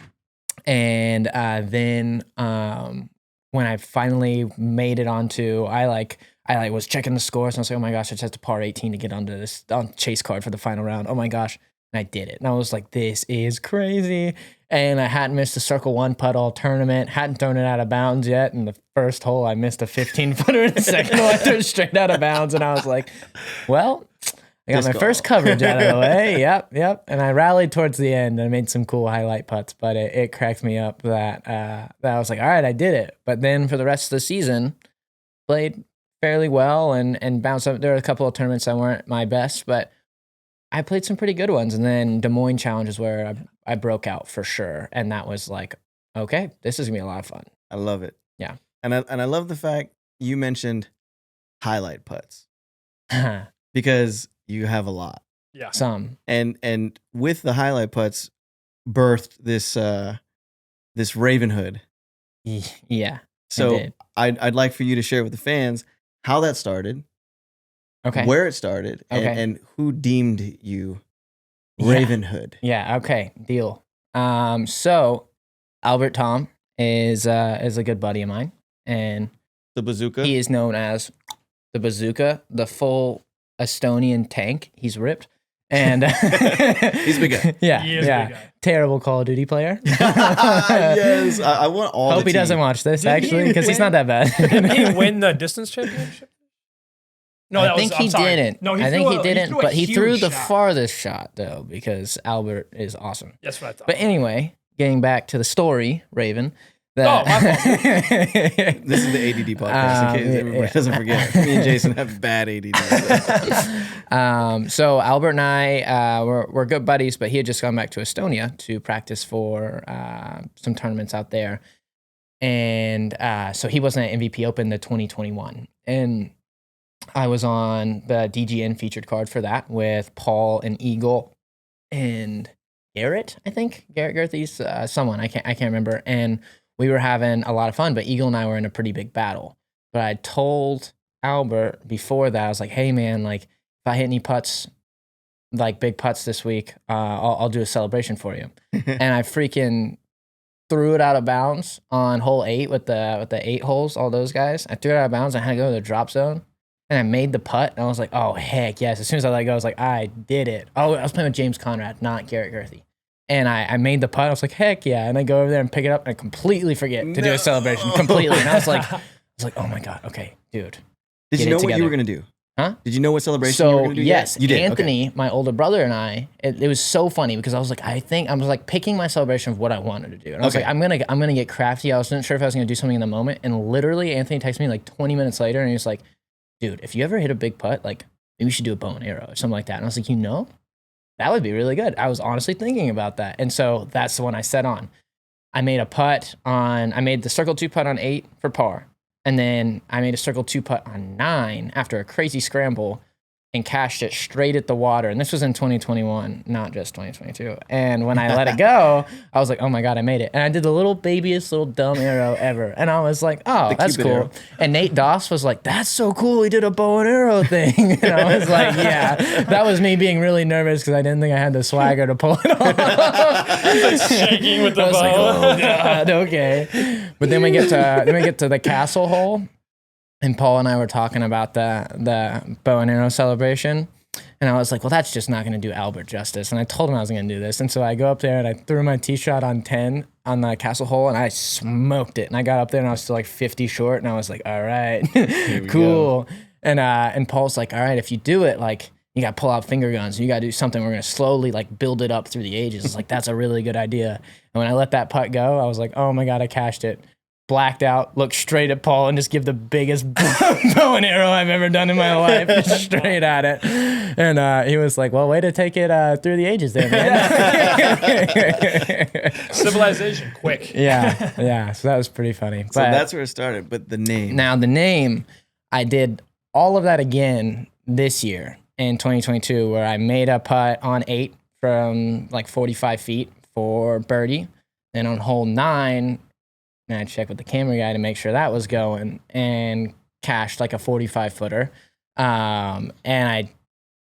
and then when I finally made it onto, I was checking the scores, and I was like, oh my gosh, I just have to par 18 to get onto this on chase card for the final round. Oh my gosh. And I did it. And I was like, this is crazy. And I hadn't missed a circle 1 putt all tournament, hadn't thrown it out of bounds yet. In the first hole, I missed a 15-footer. In the second hole, I threw it straight out of bounds. And I was like, well, I got my first coverage out of the way. Yep. And I rallied towards the end and made some cool highlight putts, but it cracked me up that I was like, all right, I did it. But then for the rest of the season, played fairly well and bounced up. There were a couple of tournaments that weren't my best, but I played some pretty good ones. And then Des Moines Challenge is where I broke out for sure. And that was like, okay, this is gonna be a lot of fun. I love it. Yeah. And I love the fact you mentioned highlight putts because you have a lot. Yeah. Some. And with the highlight putts birthed this Ravenhood. Yeah. So I'd like for you to share with the fans how that started. Okay. Where it started and who deemed you Ravenhood. Yeah, okay. Deal. So Albert Tom is a good buddy of mine, and the bazooka. He is known as the bazooka, the full Estonian tank. He's ripped. And he's a big guy. Yeah, He is a big guy. Terrible Call of Duty player. Yes, I want all. Hope he doesn't watch this actually, because he's not that bad. Did he win the distance championship? No, I think he didn't. No, I think he didn't, but he threw the shot. farthest shot though, because Albert is awesome. That's what I thought. But anyway, getting back to the story, Raven. My fault. This is the ADD podcast, in case everybody doesn't forget. Me and Jason have bad ADD. So Albert and I we're good buddies, but he had just gone back to Estonia to practice for some tournaments out there. And so he wasn't at MVP Open the 2021. And I was on the DGN featured card for that with Paul and Eagle and Garrett, I think. Garrett Gerthy's someone. I can't remember. And we were having a lot of fun, but Eagle and I were in a pretty big battle. But I told Albert before that, I was like, hey man, like if I hit any putts, like big putts this week, I'll do a celebration for you. And I freaking threw it out of bounds on hole 8 with the 8 holes, all those guys. I threw it out of bounds. I had to go to the drop zone. And I made the putt, and I was like, oh, heck yes. As soon as I let go, I was like, I did it. Oh, I was playing with James Conrad, not Garrett Gerthy. And I made the putt. I was like, heck yeah. And I go over there and pick it up, and I completely forget to do a celebration. Completely. And I was like, oh my God, okay, dude. Did you know what you were going to do? Huh? Did you know what celebration you were going to do? Yes, you did. Anthony, my older brother, and I, it was so funny because I was like picking my celebration of what I wanted to do. And I was like, I'm gonna get crafty. I wasn't sure if I was gonna do something in the moment. And literally Anthony texted me like 20 minutes later and he was like, dude, if you ever hit a big putt, like maybe we should do a bow and arrow or something like that. And I was like, that would be really good. I was honestly thinking about that. And so that's the one I set on. I made the circle 2 putt on 8 for par. And then I made a circle 2 putt on 9 after a crazy scramble and cashed it straight at the water. And this was in 2021, not just 2022. And when I let it go, I was like, oh my God, I made it. And I did the babiest little dumb arrow ever. And I was like, oh, that's cool. Arrow. And Nate Doss was like, that's so cool. He did a bow and arrow thing. And I was like, yeah, that was me being really nervous because I didn't think I had the swagger to pull it off. Like shaking with the bow. Like, oh God, okay. But then we get to the castle hole. And Paul and I were talking about the bow and arrow celebration. And I was like, well, that's just not going to do Albert justice. And I told him I was going to do this. And so I go up there and I threw my tee shot on 10 on the castle hole and I smoked it. And I got up there and I was still like 50 short. And I was like, all right, cool. Go. And Paul's like, all right, if you do it, like you got to pull out finger guns. You got to do something. We're going to slowly like build it up through the ages. It's like, that's a really good idea. And when I let that putt go, I was like, oh my God, I cashed it. Blacked out, looked straight at Paul and just give the biggest bow and arrow I've ever done in my life, just straight at it. And he was like, well, way to take it through the ages there, man. Civilization, quick. Yeah. So that was pretty funny. So that's where it started, but the name. Now the name, I did all of that again this year in 2022 where I made a putt on 8 from like 45 feet for birdie. Then on hole 9, and I checked with the camera guy to make sure that was going and cashed like a 45-footer. And I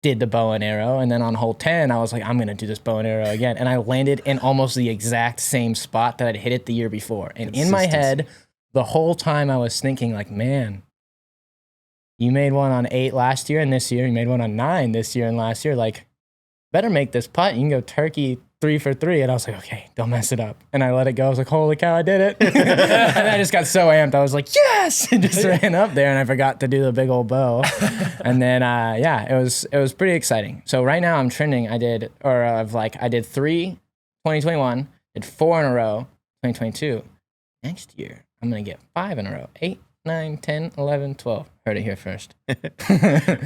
did the bow and arrow. And then on hole 10, I was like, I'm going to do this bow and arrow again. And I landed in almost the exact same spot that I'd hit it the year before. And in my head, the whole time I was thinking like, man, you made one on 8 last year and this year. You made one on 9 this year and last year. Like, better make this putt. You can go turkey 3 for 3. And I was like, okay, don't mess it up. And I let it go. I was like, holy cow, I did it. And I just got so amped. I was like, yes! And just ran up there and I forgot to do the big old bow. And then, it was pretty exciting. So right now I'm trending. I did 3 2021, did 4 in a row 2022. Next year, I'm going to get 5 in a row. 8, 9, 10, 11, 12. Heard it here first.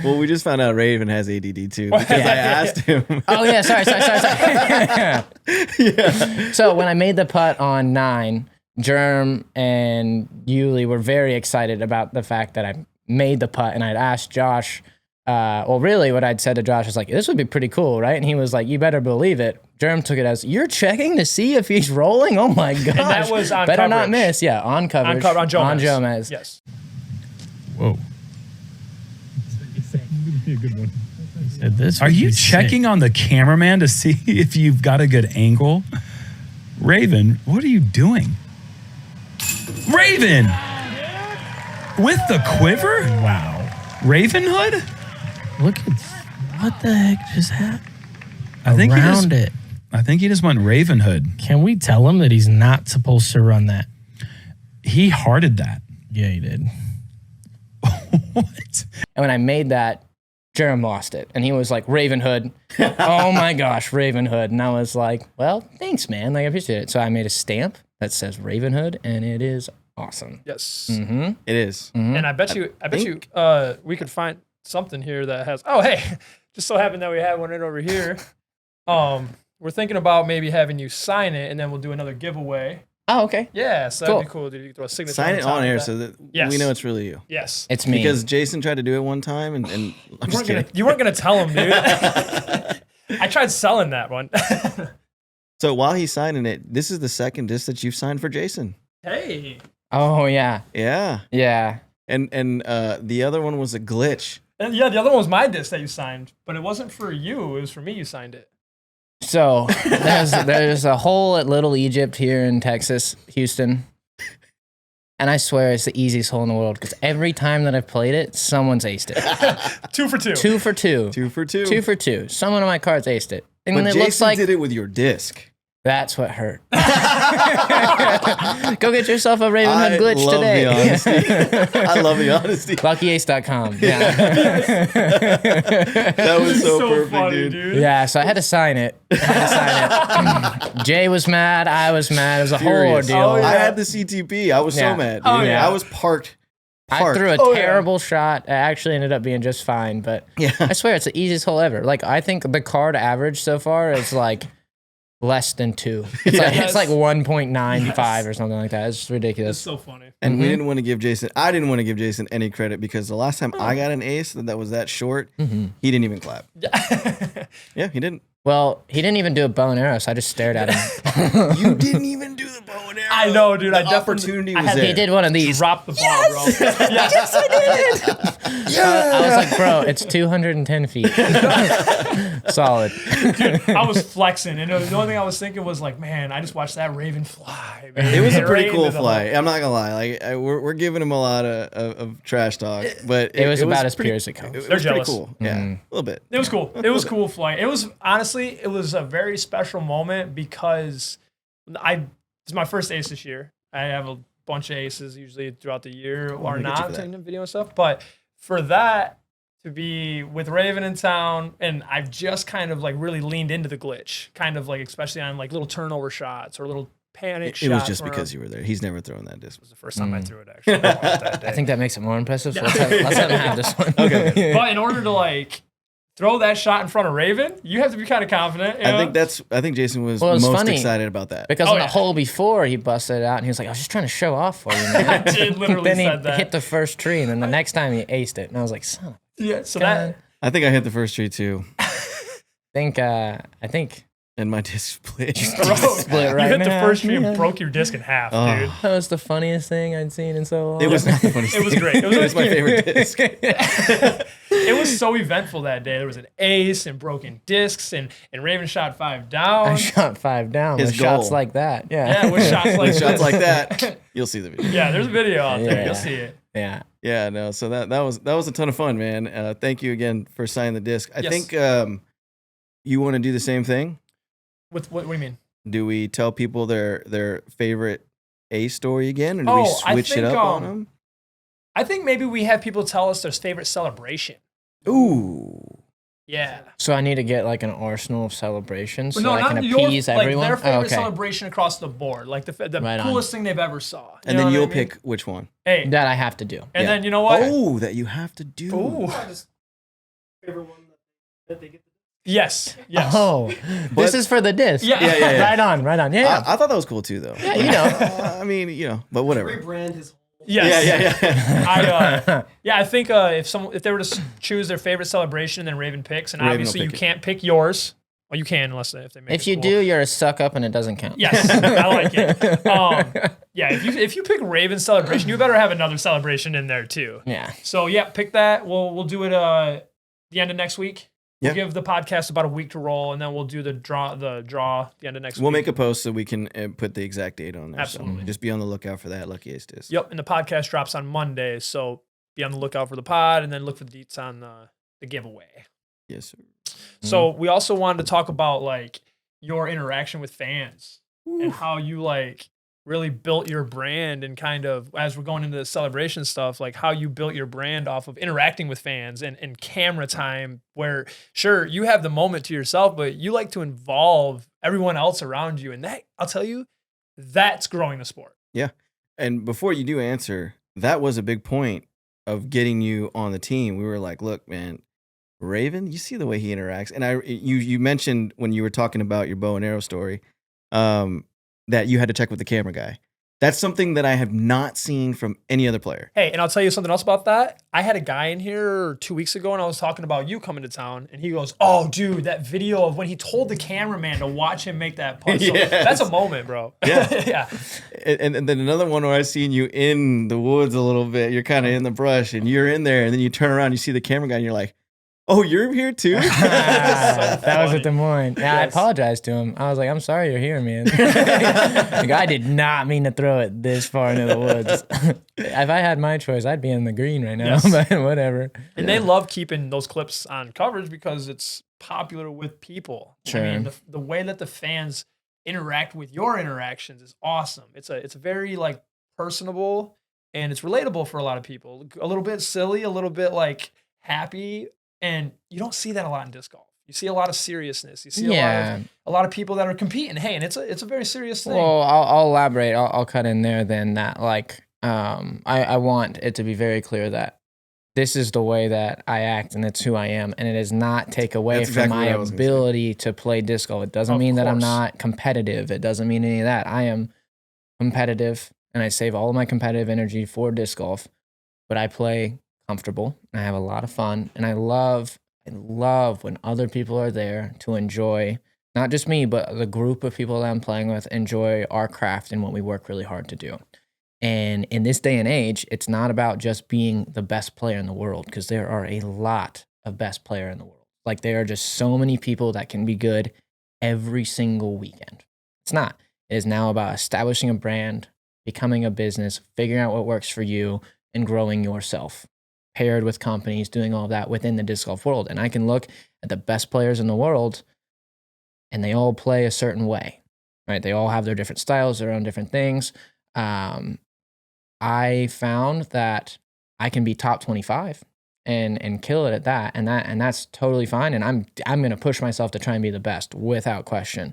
Well, we just found out Raven has ADD too because I asked him. Oh, yeah. Sorry. Yeah. So when I made the putt on 9, Germ and Yuli were very excited about the fact that I made the putt. And I'd asked Josh, really what I'd said to Josh was like, this would be pretty cool, right? And he was like, you better believe it. Germ took it as, you're checking to see if he's rolling? Oh my gosh. And that was on better coverage. Not miss. Yeah, on coverage. On Jomez. Yes. Whoa. A good one. Are you checking on the cameraman to see if you've got a good angle? Raven, what are you doing? Raven! With the quiver? Wow. Ravenhood? Look at what the heck just happened? I think around it. I think he just went Ravenhood. Can we tell him that he's not supposed to run that? He hearted that. Yeah, he did. What? And when I made that, Jerem lost it. And he was like, Ravenhood. Oh my gosh, Ravenhood. And I was like, well, thanks, man. Like, I appreciate it. So I made a stamp that says Ravenhood, and it is awesome. Yes. Mm-hmm. It is. Mm-hmm. And I bet you, we could find something here that has. Oh, hey, just so happened that we had one right over here. We're thinking about maybe having you sign it, and then we'll do another giveaway. Oh, okay. Yeah, so that'd be cool. Dude. You can throw a signature. Sign it top on of air that. so that Yes. we know it's really you. Yes. It's me. Because Jason tried to do it one time, and I'm just kidding. You weren't gonna tell him, dude. I tried selling that one. So while he's signing it, this is the second disc that you've signed for Jason. Hey. Oh, yeah. Yeah. Yeah. And the other one was a glitch. And yeah, the other one was my disc that you signed, but it wasn't for you. It was for me. You signed it. So there's a hole at Little Egypt here in Texas, Houston. And I swear it's the easiest hole in the world because every time that I've played it, someo's aced it. 2 for 2. 2 for 2. 2 for 2. 2 for 2. Someone on my cards aced it. And But it Jason looks like did it with your disc. that's what hurt. Go get yourself a Ravenhood glitch love today. The honesty. I love the honesty. LuckyAce.com. Yeah. That was so perfect, funny, dude. Yeah, so I had to sign it. Jay was mad. I was mad. It was a whole Furious. ordeal. Oh, yeah. I had the CTP. I was Yeah. so mad. Oh, dude. yeah. I was parked. I threw a Oh, yeah. terrible shot. It actually ended up being just fine, but Yeah. I swear it's the easiest hole ever. Like, I think the card average so far is like less than 2. It's Yes. like 1.95 or something like that. It's It's ridiculous. so funny. And Mm-hmm. we didn't want to give Jason. I didn't want to give Jason any credit because the last time I got an ace that was that short, Mm-hmm. he didn't even clap. Yeah, he didn't. Well, he didn't even do a bow and arrow, so I just stared at him. You didn't even do the bow and arrow. I know, dude. The I definitely- opportunity I was had- there. He did one of these. Drop the ball, bro. Yes, I did. I was like, bro, it's 210 feet. Solid. Dude, I was flexing, and the only thing I was thinking was like, man, I just watched that Raven fly. Man. It was a Right pretty into cool the fly. hole. I'm not gonna lie. Like we're giving him a lot of trash talk, but It was about as pretty, pure as it comes. It was They're pretty jealous. cool. Yeah, a little bit. It was cool. It was cool flight. It was honestly, it was a very special moment because it's my first ace this year. I have a bunch of aces usually throughout the year or we get you not, for that. taking in video and stuff. But for that to be with Raven in town, and I've just kind of like really leaned into the glitch, kind of like especially on like little turnover shots or little panic shots. It was just where- because you were there. He's never thrown that disc. It was the first time I threw it actually. That day. I think that makes it more impressive. So let's let him have this one. Okay. But in order to like throw that shot in front of Raven, you have to be kind of confident. you know? I think Jason was Well, it was most funny. excited about that. Because Oh, on the yeah. hole before, he busted it out and he was like, I was just trying to show off for you, I man. did literally Then he said that. hit the first tree, and then the next time he aced it. And I was like, son of a Yeah, so gun. that I think I hit the first tree too, I think and my disc split. bro, Split right you hit in the half, first tree yeah. and broke your disc in half, Oh. dude. that was the funniest thing I'd seen in so long. It was not the funniest. It was thing. great. It was my favorite disc. It was so eventful that day. There was an ace and broken discs, and Raven shot 5 down. I shot 5 down His with shots goal. like that. Yeah, with shots like With shots this. like that, you'll see the video. Yeah, there's a video out there. Yeah. You'll see it. Yeah. Yeah, no. So that was a ton of fun, man. Thank you again for signing the disc. I Yes. think you want to do the same thing. What do you mean? Do we tell people their favorite ace story again, or do Oh, we I switch it think, up on them? I think maybe we have people tell us their favorite celebration. Ooh. Yeah. So I need to get like an arsenal of celebrations so no, I can not appease your, everyone. Like their favorite Oh, okay. celebration across the board, like the Right on. coolest thing they've ever saw. And know then what you'll I mean? pick which one. Hey, That I have to do. and Yeah. then you know what? Oh, that you have to do. Ooh. Yes. Yes. Oh, this is for the disc. Yeah. Yeah. Right on. Yeah. I thought that was cool too, though. Yeah, you know. I mean, but whatever. Rebrand his. Yes. Yeah. I think if they were to choose their favorite celebration, then Raven picks, and Raven will obviously you pick it. can't pick yours. Well, you can unless if they make If it you cool. do, you're a suck up and it doesn't count. Yes, I like it. Yeah, if you pick Raven celebration, you better have another celebration in there too. Yeah. So yeah, pick that. We'll do it the end of next week. Yeah. We'll give the podcast about a week to roll, and then we'll do the draw the end of next week. We'll make a post so we can put the exact date on there. Absolutely. So just be on the lookout for that Lucky Ace disc. Yep, and the podcast drops on Monday, so be on the lookout for the pod, and then look for the deets on the giveaway. Yes, sir. So we also wanted to talk about like your interaction with fans and how you like really built your brand, and kind of as we're going into the celebration stuff, like how you built your brand off of interacting with fans and camera time, where sure you have the moment to yourself, but you like to involve everyone else around you. And that, I'll tell you, that's growing the sport. Yeah. And before you do answer, that was a big point of getting you on the team. We were like, look, man, Raven, you see the way he interacts. And you mentioned when you were talking about your bow and arrow story, that you had to check with the camera guy. That's something that I have not seen from any other player. Hey, and I'll tell you something else about that. I had a guy in here 2 weeks ago, and I was talking about you coming to town, and he goes, "Oh, dude, that video of when he told the cameraman to watch him make that putt." So Yes. that's a moment, bro. Yeah. Yeah. And then another one where I seen you in the woods a little bit. You're kind of in the brush, and you're in there, and then you turn around, you see the camera guy, and you're like, "Oh, you're here too?" That was at Des Moines. Yeah, I apologized to him. I was like, I'm sorry you're here, man. Like, I did not mean to throw it this far into the woods. If I had my choice, I'd be in the green right now, Yes. but whatever. And they love keeping those clips on coverage because it's popular with people. Sure. I mean, the way that the fans interact with your interactions is awesome. It's a very like personable, and it's relatable for a lot of people. A little bit silly, a little bit like happy, and you don't see that a lot in disc golf. You see a lot of seriousness. You see a lot of people that are competing. Hey, and it's a very serious thing. Well, I'll elaborate. I'll cut in there then that like I want it to be very clear that this is the way that I act and it's who I am, and it does not take away from my ability to play disc golf. It doesn't mean that I'm not competitive. It doesn't mean any of that. I am competitive, and I save all of my competitive energy for disc golf, but I play comfortable, and I have a lot of fun, and I love when other people are there to enjoy, not just me, but the group of people that I'm playing with enjoy our craft and what we work really hard to do. And in this day and age, it's not about just being the best player in the world, because there are a lot of best player in the world. Like, there are just so many people that can be good every single weekend. It's not. It is now about establishing a brand, becoming a business, figuring out what works for you, and growing yourself, paired with companies, doing all of that within the disc golf world. And I can look at the best players in the world, and they all play a certain way, right? They all have their different styles, their own different things. I found that I can be top 25 and kill it at that, and that's totally fine. And I'm going to push myself to try and be the best without question.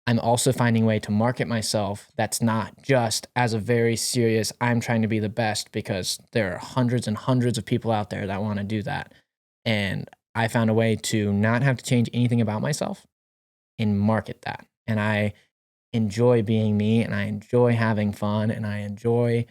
I'm also finding a way to market myself that's not just as a very serious, I'm trying to be the best, because there are hundreds and hundreds of people out there that want to do that. And I found a way to not have to change anything about myself and market that. And I enjoy being me, and I enjoy having fun, and I enjoy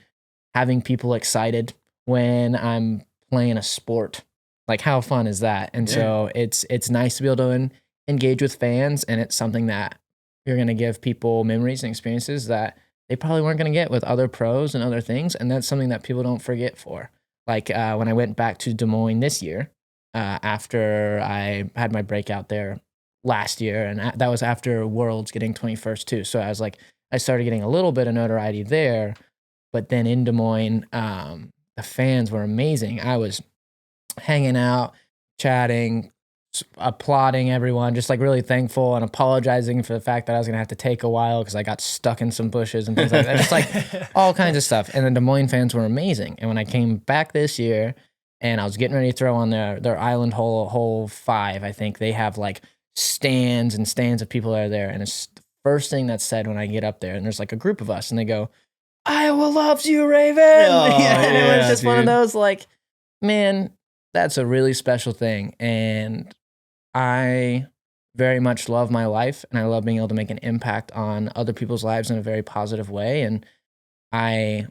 having people excited when I'm playing a sport. Like, how fun is that? And so it's nice to be able to engage with fans, and it's something that you're going to give people memories and experiences that they probably weren't going to get with other pros and other things. And that's something that people don't forget for. Like when I went back to Des Moines this year, after I had my breakout there last year, and that was after Worlds getting 21st too. So I was like, I started getting a little bit of notoriety there, but then in Des Moines, the fans were amazing. I was hanging out, chatting, applauding everyone, just like really thankful and apologizing for the fact that I was going to have to take a while because I got stuck in some bushes and things like that. Just like all kinds of stuff. And the Des Moines fans were amazing. And when I came back this year and I was getting ready to throw on their island hole 5, I think they have like stands and stands of people that are there. And it's the first thing that's said when I get up there, and there's like a group of us, and they go, "Iowa loves you, Raven." And it was just one of those like, man, that's a really special thing. And I very much love my life, and I love being able to make an impact on other people's lives in a very positive way. And I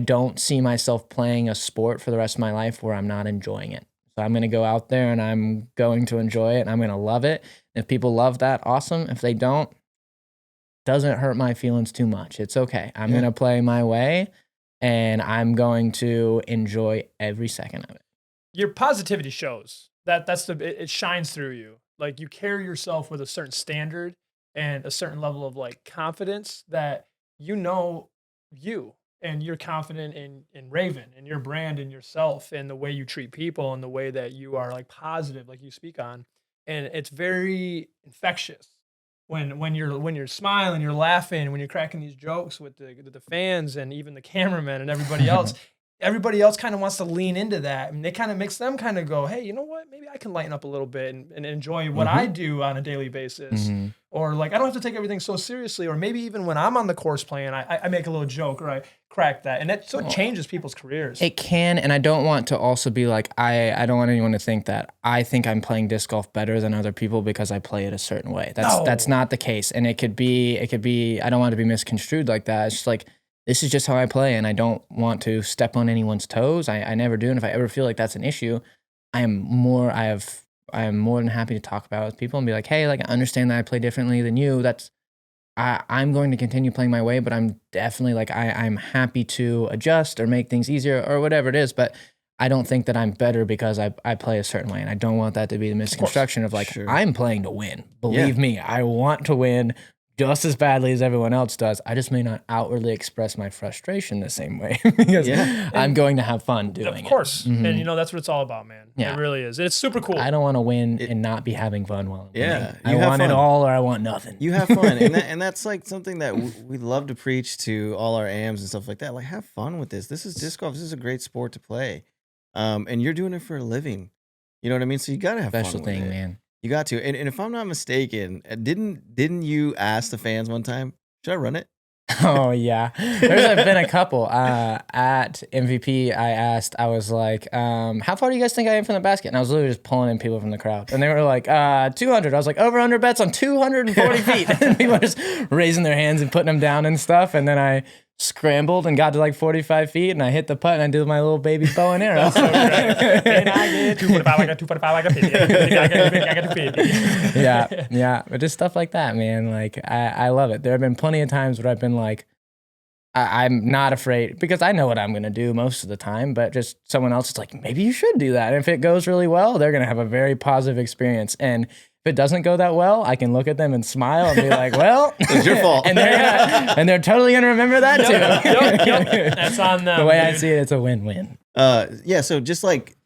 don't see myself playing a sport for the rest of my life where I'm not enjoying it. So I'm going to go out there and I'm going to enjoy it, and I'm going to love it. If people love that, awesome. If they don't, doesn't hurt my feelings too much. It's okay. I'm going to play my way, and I'm going to enjoy every second of it. Your positivity shows. It shines through you. Like, you carry yourself with a certain standard and a certain level of like confidence that you and you're confident in Raven and your brand and yourself and the way you treat people and the way that you are like positive, like you speak on. and it's very infectious. When you're smiling, you're laughing, when you're cracking these jokes with the fans and even the cameraman and everybody else. Everybody else kind of wants to lean into that, and it kind of makes them kind of go, hey, you know what? Maybe I can lighten up a little bit and enjoy what I do on a daily basis. Or like, I don't have to take everything so seriously. Or maybe even when I'm on the course playing, I make a little joke or I crack that. And that it changes people's careers. It can, and I don't want to also be like, I don't want anyone to think that I think I'm playing disc golf better than other people because I play it a certain way. That's not the case. And it could be, I don't want to be misconstrued like that. It's just like, this is just how I play, and I don't want to step on anyone's toes. I never do, and if I ever feel like that's an issue, I am more than happy to talk about it with people and be like, hey, like I understand that I play differently than you. I'm going to continue playing my way, but I'm definitely like I'm happy to adjust or make things easier or whatever it is. But I don't think that I'm better because I play a certain way, and I don't want that to be the misconstruction of like I'm playing to win. Believe me, I want to win just as badly as everyone else does. I just may not outwardly express my frustration the same way because I'm going to have fun doing it. Of course. And that's what it's all about, man. Yeah. It really is. It's super cool. I don't want to win and not be having fun while I'm winning. I want fun. It all or I want nothing. You have fun. and that's like something that we love to preach to all our AMs and stuff like that. Like, have fun with this. This is disc golf. This is a great sport to play. And you're doing it for a living. You know what I mean? So you got to have Special fun thing, with it. man. You got to. And if I'm not mistaken, didn't you ask the fans one time, should I run it? Oh, yeah. There's been a couple. At MVP, I was like, how far do you guys think I am from the basket? And I was literally just pulling in people from the crowd. And they were like, 200. I was like, over-under bets on 240 feet. And people were just raising their hands and putting them down and stuff. And then I scrambled and got to like 45 feet, and I hit the putt, and I did my little baby bow and arrow. And I get 245 like a 50. I got 250. Yeah. But just stuff like that, man. Like, I love it. There have been plenty of times where I've been like, I'm not afraid because I know what I'm going to do most of the time, but just someone else is like, maybe you should do that. And if it goes really well, they're going to have a very positive experience. And if it doesn't go that well, I can look at them and smile and be like, well, it's your fault. and they're totally going to remember that too. Yep. That's on them. The way I see it, it's a win-win. So just like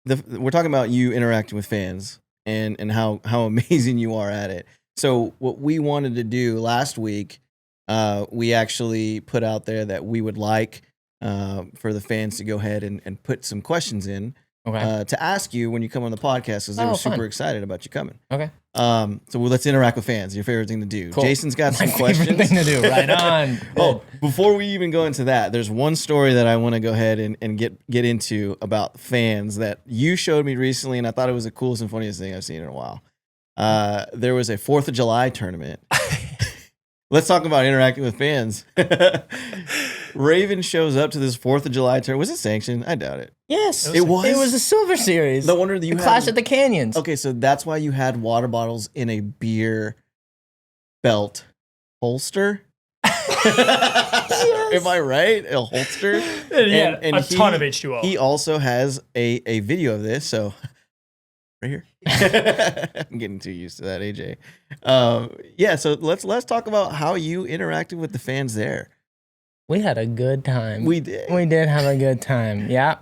we're talking about you interacting with fans and how amazing you are at it. So what we wanted to do last week, we actually put out there that we would like for the fans to go ahead and put some questions in to ask you when you come on the podcast because they were super excited about you coming. Okay. So let's interact with fans. Your favorite thing to do. Cool. Jason's got some questions. Favorite thing to do. Right on. Oh, before we even go into that, there's one story that I want to go ahead and get into about fans that you showed me recently, and I thought it was the coolest and funniest thing I've seen in a while. There was a 4th of July tournament. Let's talk about interacting with fans. Raven shows up to this 4th of July tournament. Was it sanctioned? I doubt it. Yes. It was? It was a Silver Series. No wonder that you had Clash at the Canyons. Okay, so that's why you had water bottles in a beer belt holster? Yes. Am I right? A holster? And a ton of H2O. He also has a video of this, so right here. I'm getting too used to that, AJ. So let's talk about how you interacted with the fans there. We had a good time. We did. We did have a good time. Yeah.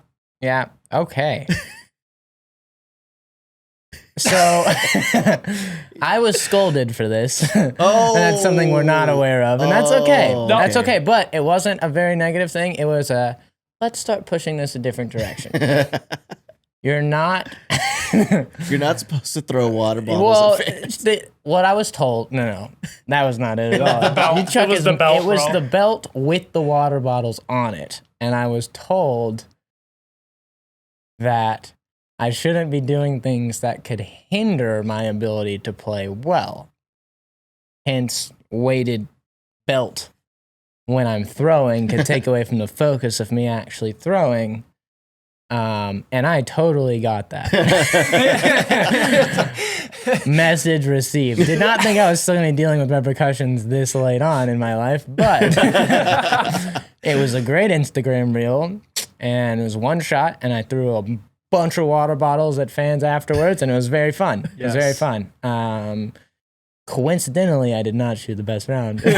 Okay. So I was scolded for this. Oh, and that's something we're not aware of, and that's okay. That's okay. But it wasn't a very negative thing. It was let's start pushing this a different direction. You're not supposed to throw water bottles at fans. What I was told, no, that was not it at all. It was the belt. It was the belt with the water bottles on it, and I was told that I shouldn't be doing things that could hinder my ability to play well. Hence, weighted belt when I'm throwing could take away from the focus of me actually throwing. And I totally got that. Message received. Did not think I was still going to be dealing with repercussions this late on in my life, but it was a great Instagram reel, and it was one shot, and I threw a bunch of water bottles at fans afterwards, and it was very fun. It was very fun. Coincidentally, I did not shoot the best round. But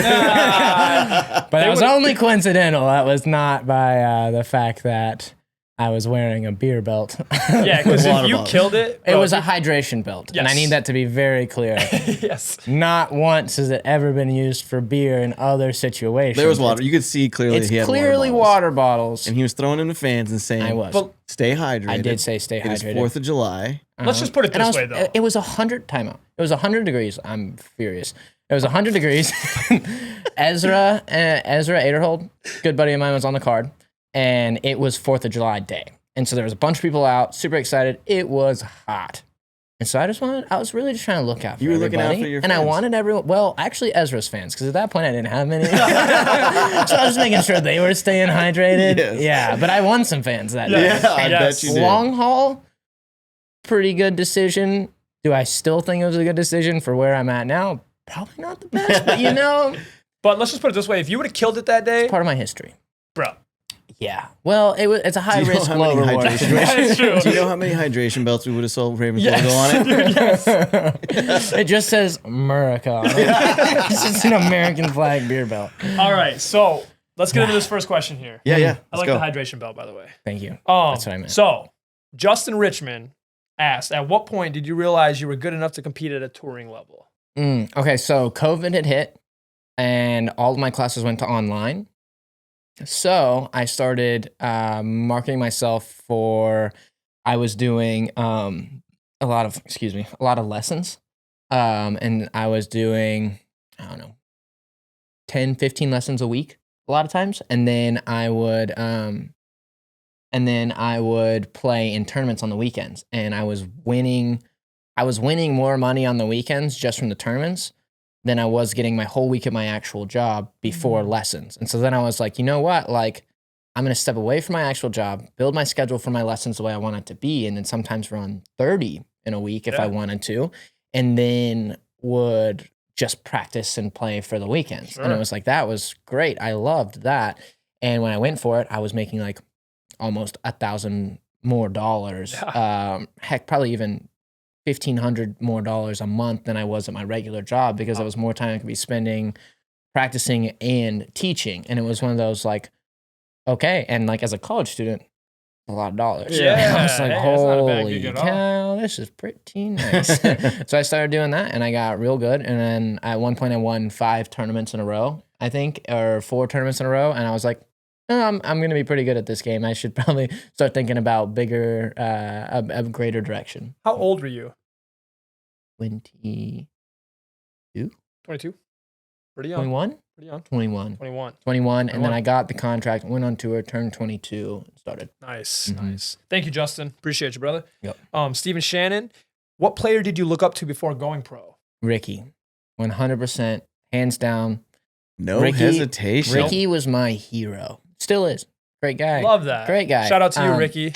that was only coincidental. That was not by the fact that I was wearing a beer belt. Yeah, because if Water you bottle. killed it, It bro, was a hydration belt. And I Yes. need that to be very clear. yes. Not once has it ever been used for beer in other situations. There was water. You could see clearly It's he had clearly water bottles. And he was throwing in the fans and saying, I was. But stay hydrated. I did say stay It is hydrated. 4th of July. let's just put it And I this was- way, though. It was 100 timeout. It was 100 degrees. I'm furious. It was 100 degrees. Ezra Aderhold, good buddy of mine, was on the card, and it was 4th of July day. And so there was a bunch of people out, super excited. It was hot. And so I was really just trying to look out for You were looking out everybody. for your And I fans. wanted everyone, well, actually Ezra's fans, because at that point I didn't have many. So I was making sure they were staying hydrated. Yes. Yeah, but I won some fans that day. Yeah, I Yes. bet you did. Long haul, pretty good decision. Do I still think it was a good decision for where I'm at now? Probably not the best, but But let's just put it this way: if you would have killed it that day, part of my history. bro, Yeah. Well, it's a high Do you know risk, how low many reward hydration- situation. that's true. Do you know how many hydration belts we would have sold Raven's Yes. logo on it? Yes. It just says America on it. It's just an American flag beer belt. All right, so let's get into this first question here. Yeah, yeah. I Let's like go. the hydration belt, by the way. Thank you. That's what I meant. So, Justin Richmond asked, "At what point did you realize you were good enough to compete at a touring level?" Okay, so COVID had hit, and all of my classes went to online. So I started marketing myself for. I was doing a lot of lessons, and I was doing 10, 15 lessons a week a lot of times, and then I would play in tournaments on the weekends, and I was winning more money on the weekends just from the tournaments than I was getting my whole week at my actual job before lessons. And so then I was like, you know what? Like, I'm going to step away from my actual job, build my schedule for my lessons the way I want it to be, and then sometimes run 30 in a week if I wanted to, and then would just practice and play for the weekends. Sure. And it was like, that was great. I loved that. And when I went for it, I was making like almost $1,000 more dollars. Yeah. Heck, probably even $1,500 more dollars a month than I was at my regular job, because that was more time I could be spending practicing and teaching. And it was one of those like, okay. And like as a college student, a lot of dollars. Yeah. I was like, Hey, that's not a bad holy gig at all." cow, this is pretty nice. So I started doing that and I got real good. And then at one point I won 5 tournaments in a row, I think, or 4 tournaments in a row. And I was like, I'm going to be pretty good at this game. I should probably start thinking about bigger, a greater direction. How old were you? 22? 22. Pretty young. 21? Pretty young. 21. 21. 21. And then 21. I got the contract, went on tour, turned 22, and started. Nice. Mhm. Nice. Thank you, Justin. Appreciate you, brother. Yep. Steven Shannon, what player did you look up to before going pro? Ricky, 100%, hands down. No Ricky- hesitation. Ricky was my hero. Still is. Great guy. Love that. Great guy. Shout out to you, Ricky.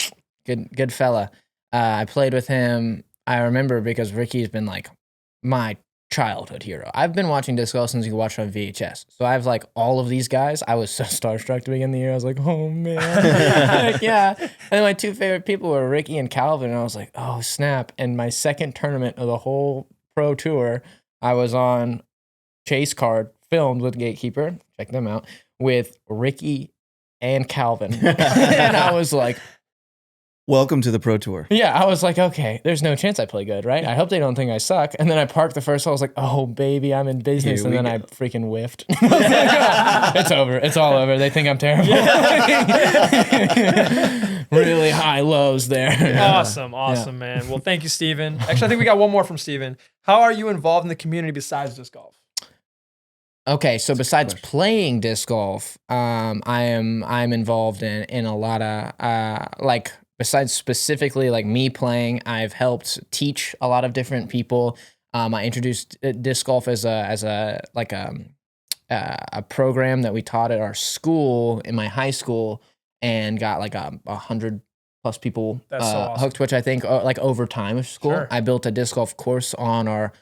Good fella. I played with him. I remember because Ricky's been like my childhood hero. I've been watching disc golf since you could watch it on VHS. So I have like all of these guys. I was so starstruck to begin the year. I was like, oh man. Like, yeah. And then my 2 favorite people were Ricky and Calvin. And I was like, oh snap. And my second tournament of the whole pro tour, I was on Chase Card, filmed with Gatekeeper. Check them out. With Ricky and Calvin. And I was like, Welcome to the Pro Tour. yeah, I was like, okay, there's no chance I play good, right? I hope they don't think I suck. And then I parked the first hole. I was like, oh, baby, I'm in business. Here And we then I go. freaking whiffed. It's over. It's all over. They think I'm terrible. Really high lows there. Awesome, man. Well, thank you, Steven. Actually, I think we got one more from Steven. How are you involved in the community besides disc golf? Okay, so besides question. playing disc golf, I'm involved in a lot of like, besides specifically like me playing, I've helped teach a lot of different people. I introduced disc golf as a program that we taught at our school in my high school, and got like 100+ people That's so awesome. hooked, which I think like over time of school. Sure. I built a disc golf course on our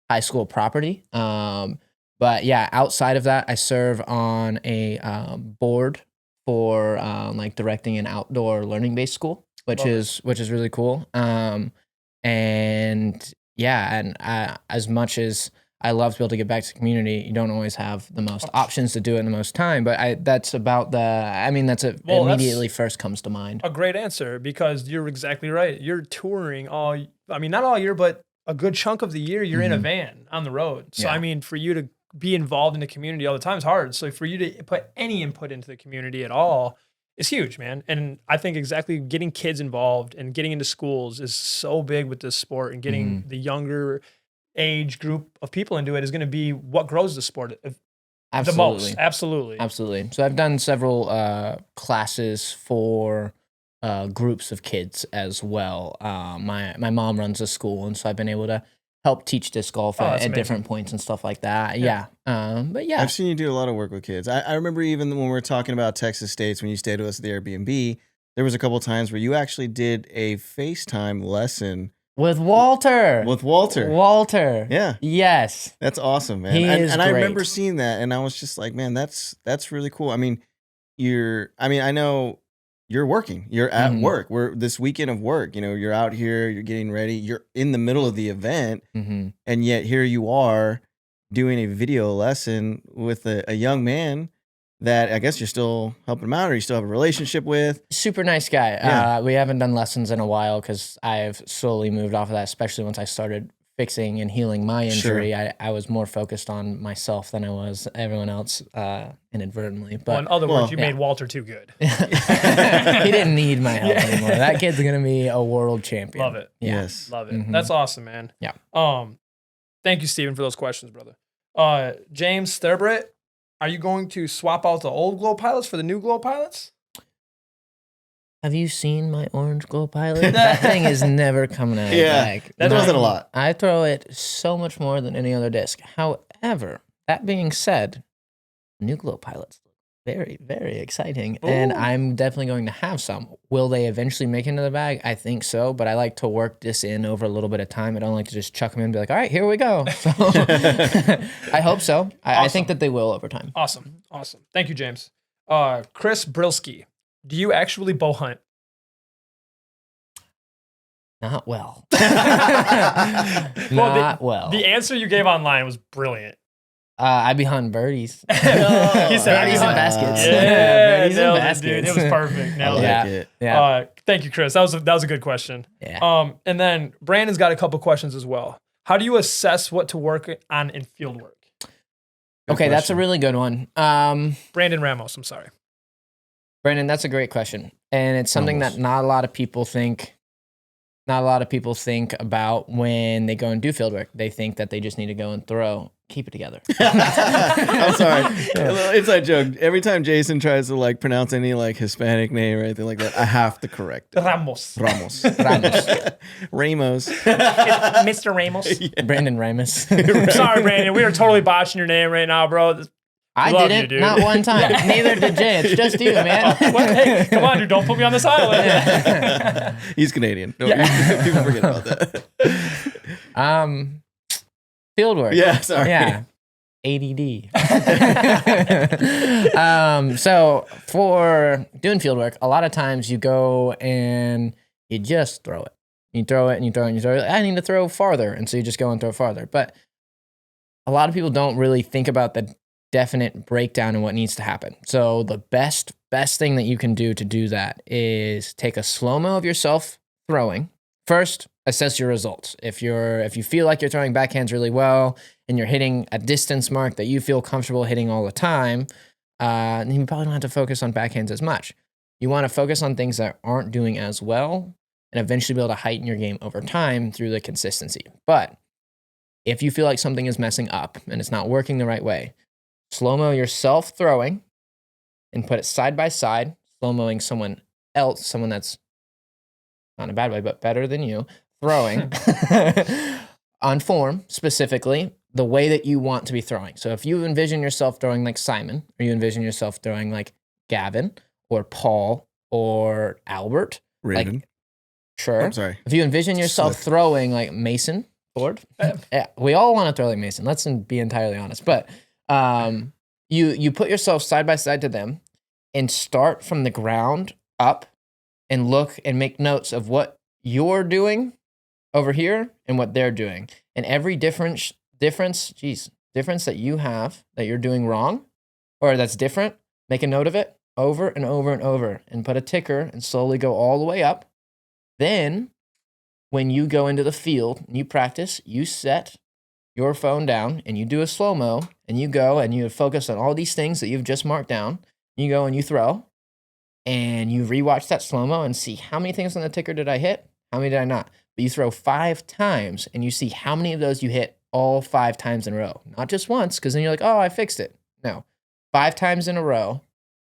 high school property. But yeah, outside of that, I serve on a board for like directing an outdoor learning-based school, which Love it. is really cool. And yeah, and as much as I love to be able to get back to the community. You don't always have the most options to do it in the most time, but that's about immediately first comes to mind. A great answer, because you're exactly right. You're touring not all year, but a good chunk of the year you're in a van on the road. So, for you to be involved in the community all the time is hard. So for you to put any input into the community at all is huge, man. And I think exactly getting kids involved and getting into schools is so big with this sport, and getting the younger age group of people into it is going to be what grows the sport the most. Absolutely. So I've done several classes for groups of kids as well. My mom runs a school, and so I've been able to help teach disc golf at different points and stuff like that. Yeah. But yeah. I've seen you do a lot of work with kids. I remember even when we were talking about Texas States, when you stayed with us at the Airbnb, there was a couple of times where you actually did a FaceTime lesson with Walter. Yeah. Yes. That's awesome, man. And I remember seeing that, and I was just like, man, that's really cool. I know you're working. You're at work. We're this weekend of work. You're out here, you're getting ready, you're in the middle of the event, and yet here you are doing a video lesson with a young man that I guess you're still helping him out, or you still have a relationship with. Super nice guy. Yeah. We haven't done lessons in a while because I've slowly moved off of that, especially once I started fixing and healing my injury. Sure. I was more focused on myself than I was everyone else inadvertently. But in other words, you made Walter too good. He didn't need my help anymore. That kid's going to be a world champion. Love it. Yeah. Yes. Love it. That's awesome, man. Yeah. Thank you, Steven, for those questions, brother. James Sterbritt, are you going to swap out the old Glow Pilots for the new Glow Pilots? Have you seen my orange Glow Pilot? That thing is never coming out of the bag. That wasn't a lot. I throw it so much more than any other disc. However, that being said, new Glow Pilots look very, very exciting. Ooh. And I'm definitely going to have some. Will they eventually make it into the bag? I think so, but I like to work this in over a little bit of time. I don't like to just chuck them in and be like, all right, here we go. So I hope so. Awesome. I think that they will over time. Awesome. Thank you, James. Chris Brilski, do you actually bow hunt? Not well. The answer you gave online was brilliant. I be hunting birdies. He said birdies and baskets. Yeah, birdies and baskets. Dude. It was perfect. Nailed it. Yeah. Thank you, Chris. That was a good question. Yeah. And then Brandon's got a couple questions as well. How do you assess what to work on in field work? Okay, that's a really good one. Brandon Ramos, I'm sorry. Brandon, that's a great question. And it's something that not a lot of people think about when they go and do field work. They think that they just need to go and throw. Keep it together. I'm sorry. A little inside joke. Every time Jason tries to pronounce any Hispanic name or anything like that, I have to correct it. Ramos. Ramos. Mr. Ramos. Yeah. Brandon Ramos. Sorry, Brandon. We are totally botching your name right now, bro. I didn't. You, not one time. Neither did Jay. It's just you, man. Hey, come on, dude. Don't put me on this island. He's Canadian. People forget about that. Field work. Yeah, sorry. Yeah. ADD. So for doing field work, a lot of times you go and you just throw it. You throw it and you throw it and you throw it. I need to throw farther. And so you just go and throw farther. But a lot of people don't really think about the definite breakdown in what needs to happen. So the best thing that you can do to do that is take a slow-mo of yourself throwing. First, assess your results. If you feel like you're throwing backhands really well and you're hitting a distance mark that you feel comfortable hitting all the time, then you probably don't have to focus on backhands as much. You want to focus on things that aren't doing as well and eventually be able to heighten your game over time through the consistency. But if you feel like something is messing up and it's not working the right way, slow-mo yourself throwing and put it side by side, slow-moing someone else, someone that's not in a bad way, but better than you, throwing on form, specifically, the way that you want to be throwing. So if you envision yourself throwing like Simon, or you envision yourself throwing like Gavin, or Paul, or Albert. Raven. Sure. I'm sorry. If you envision yourself throwing like Mason Ford, we all want to throw like Mason. Let's be entirely honest. But you put yourself side by side to them and start from the ground up and look and make notes of what you're doing over here and what they're doing. And every difference difference that you have that you're doing wrong or that's different, make a note of it over and over and over and put a ticker and slowly go all the way up. Then when you go into the field and you practice, you set your phone down and you do a slow-mo and you go and you focus on all these things that you've just marked down. You go and you throw and you rewatch that slow-mo and see how many things on the ticker did I hit? How many did I not? But you throw 5 times and you see how many of those you hit all 5 times in a row. Not just once, because then you're like, oh, I fixed it. No, 5 times in a row,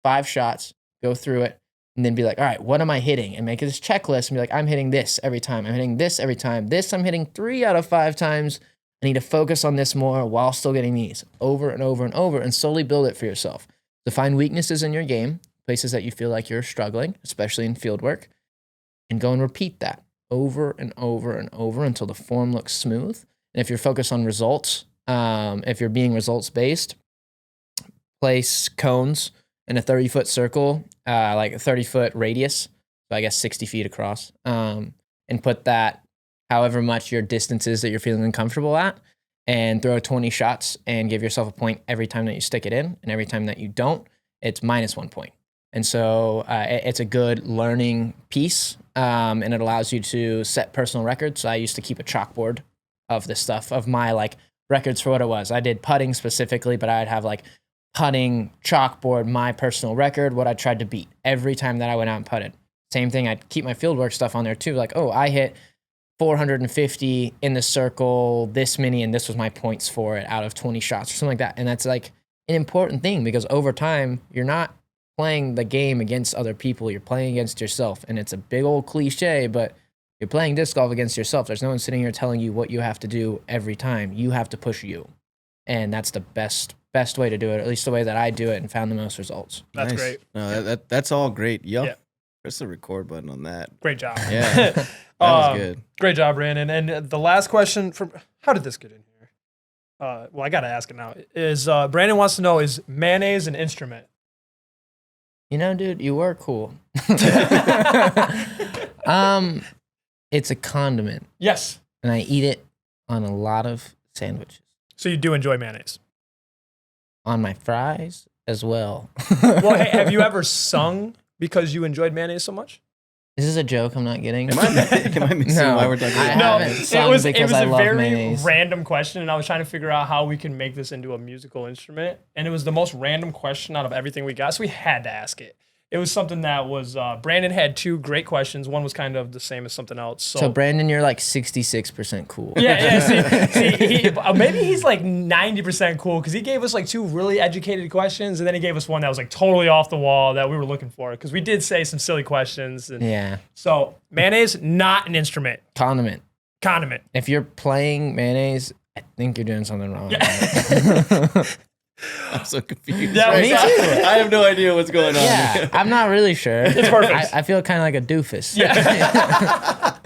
5 shots, go through it, and then be like, all right, what am I hitting? And make this checklist and be like, I'm hitting this every time. I'm hitting this every time. This I'm hitting 3 out of 5 times. I need to focus on this more while still getting these over and over and over and slowly build it for yourself. So find weaknesses in your game, places that you feel like you're struggling, especially in field work, and go and repeat that over and over and over until the form looks smooth. And if you're focused on results, if you're being results-based, place cones in a 30-foot circle, like a 30-foot radius, so I guess 60 feet across, and put that however much your distance is that you're feeling uncomfortable at, and throw 20 shots and give yourself a point every time that you stick it in, and every time that you don't, it's -1 point. And so it's a good learning piece, and it allows you to set personal records. So I used to keep a chalkboard of this stuff, of my like records for what it was. I did putting specifically, but I'd have like putting chalkboard, my personal record, what I tried to beat every time that I went out and putted. Same thing, I'd keep my fieldwork stuff on there too. Like, oh, I hit 450 in the circle, this many, and this was my points for it out of 20 shots or something like that. And that's like an important thing because over time, you're not playing the game against other people, you're playing against yourself. And it's a big old cliche, but you're playing disc golf against yourself. There's no one sitting here telling you what you have to do every time. You have to push you. And that's the best way to do it, at least the way that I do it and found the most results. That's great. No, that's all great. Yeah. Press the record button on that. Great job. Yeah. That was good. Great job, Brandon. And the last question from, how did this get in here? Well, I got to ask it now. Is Brandon wants to know, is mayonnaise an instrument? You know, dude, you were cool. It's a condiment. Yes. And I eat it on a lot of sandwiches. So you do enjoy mayonnaise? On my fries as well. Well, hey, have you ever sung because you enjoyed mayonnaise so much? Is this a joke I'm not getting? Am I missing why we're talking about No, mayonnaise? it was a very random question, and I was trying to figure out how we can make this into a musical instrument. And it was the most random question out of everything we got, so we had to ask it. It was something that was, Brandon had 2 great questions. One was kind of the same as something else. So Brandon, you're like 66% cool. Yeah. See, maybe he's like 90% cool because he gave us like 2 really educated questions, and then he gave us one that was like totally off the wall that we were looking for because we did say some silly questions. And yeah. So mayonnaise, not an instrument. Condiment. If you're playing mayonnaise, I think you're doing something wrong. Yeah. I'm so confused. Yeah, me too. I have no idea what's going on. Yeah, I'm not really sure. It's perfect. I feel kind of like a doofus. Yeah.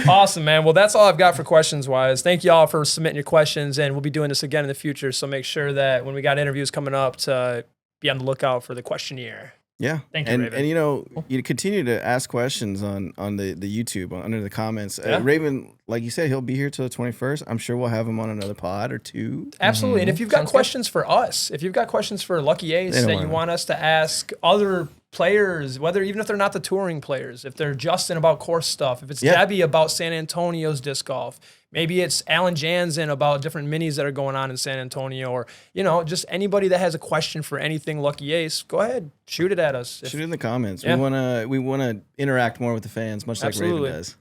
Awesome, man. Well, that's all I've got for questions-wise. Thank you all for submitting your questions, and we'll be doing this again in the future, so make sure that when we got interviews coming up to be on the lookout for the questionnaire. Yeah. Thank you, Raven. And you know, you continue to ask questions on the YouTube, under the comments. Yeah. Raven, like you said, he'll be here till the 21st. I'm sure we'll have him on another pod or 2. Absolutely. And if you've got questions for us, if you've got questions for Lucky Ace that you want us to ask other players, whether even if they're not the touring players, if they're Justin about course stuff, if it's Debbie about San Antonio's disc golf, maybe it's Alan Jansen about different minis that are going on in San Antonio, or, you know, just anybody that has a question for anything Lucky Ace, go ahead, shoot it at us. Shoot it in the comments. Yeah. We wanna interact more with the fans, much like Raven does.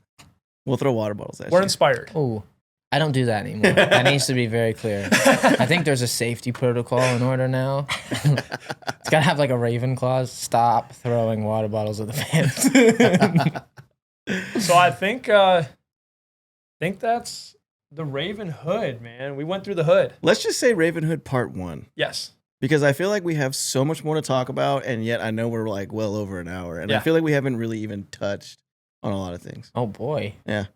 We'll throw water bottles at you. We're inspired. Oh, I don't do that anymore. That needs to be very clear. I think there's a safety protocol in order now. It's got to have like a Raven clause. Stop throwing water bottles at the fans. So I think that's the Ravenhood, man. We went through the hood. Let's just say Ravenhood Part 1. Yes. Because I feel like we have so much more to talk about, and yet I know we're like well over an hour. And I feel like we haven't really even touched on a lot of things. Oh, boy. Yeah.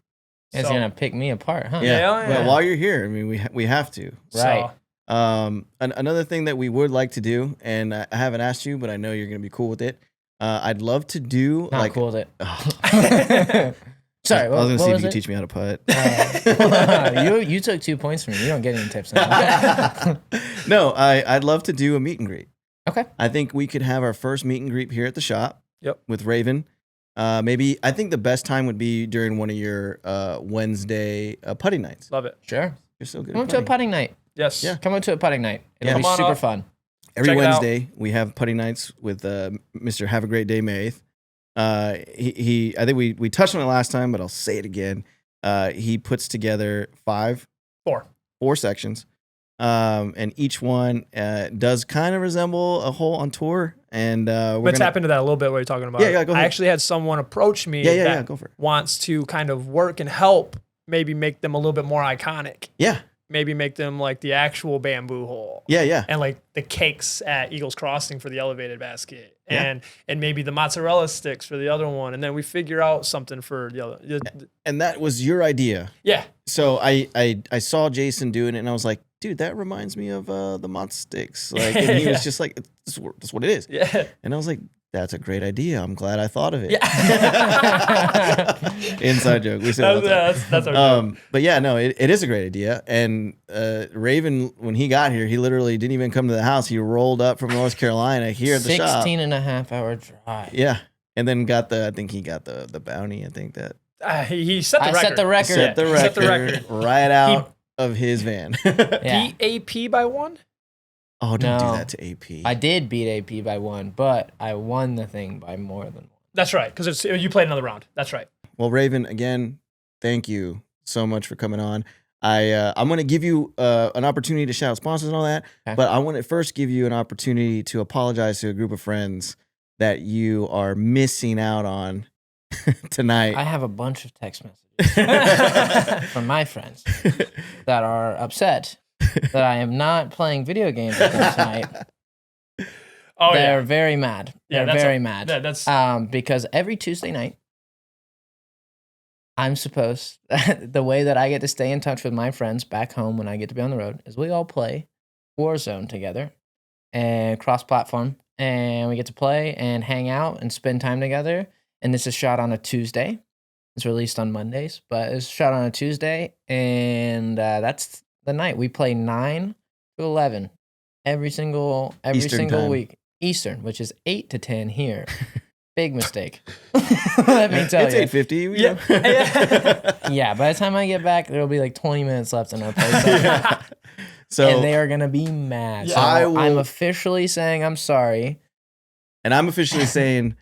It's going to pick me apart, huh? Yeah. Well, while you're here, I mean, we have to. Right. So, another thing that we would like to do, and I haven't asked you, but I know you're going to be cool with it. I'd love to do Not cool with it. Sorry, I was gonna what see if was you could it? teach me how to putt. You took 2 points from me. You don't get any tips now. No, I'd love to do a meet and greet. Okay. I think we could have our first meet and greet here at the shop. Yep. With Raven. Maybe I think the best time would be during one of your Wednesday putting nights. Love it. Sure. You're so good. Come up to a putting night. Yes. Yeah. Come up to a putting night. It'll Yeah. be Come on super up. fun. Every Check it out. Wednesday we have putting nights with Mr. Have a Great Day May 8th. He I think we touched on it last time, but I'll say it again. He puts together four sections. And each one does kind of resemble a hole on tour. And Let's tap into that a little bit. What you're talking about. Yeah, go ahead. I actually had someone approach me that go for it. wants to kind of work and help, maybe make them a little bit more iconic. Yeah. Maybe make them like the actual bamboo hole. Yeah. And like the cakes at Eagles Crossing for the elevated basket. Yeah. And maybe the mozzarella sticks for the other one. And then we figure out something for the other. And that was your idea. Yeah. So I saw Jason doing it, and I was like, dude, that reminds me of the Mott sticks. Like, and he was just like, that's what it is. Yeah. And I was like, that's a great idea. I'm glad I thought of it. Yeah. Inside joke. We said all the time. That's our joke. But yeah, no, it is a great idea. And Raven, when he got here, he literally didn't even come to the house. He rolled up from North Carolina here at the shop. 16 and a half hour drive. Yeah. And then I think he got the bounty. I think that He set the record. Set the record. set the He record, set the record. right out of his van. Yeah. Beat AP by one? Oh, don't do No. that to AP. I did beat AP by 1, but I won the thing by more than 1. That's right, because you played another round. That's right. Well, Raven, again, thank you so much for coming on. I'm going to give you an opportunity to shout out sponsors and all that, Okay. but I want to first give you an opportunity to apologize to a group of friends that you are missing out on tonight. I have a bunch of text messages from my friends that are upset that I am not playing video games with them tonight. Oh, They're very mad. Yeah, They're that's very mad. that's Because every Tuesday night, I'm supposed, the way that I get to stay in touch with my friends back home when I get to be on the road is we all play Warzone together and cross-platform, and we get to play and hang out and spend time together. And this is shot on a Tuesday. It's released on Mondays, but it's shot on a Tuesday, and that's the night. We play 9 to 11 every single Eastern time. week. Eastern, which is 8 to 10 here. Big mistake. Let me tell it's you. 8:50. Yeah. Yeah, by the time I get back, there'll be like 20 minutes left in our play. Yeah. So, And they are going to be mad. Yeah. So I will- I'm officially saying I'm sorry. and I'm officially saying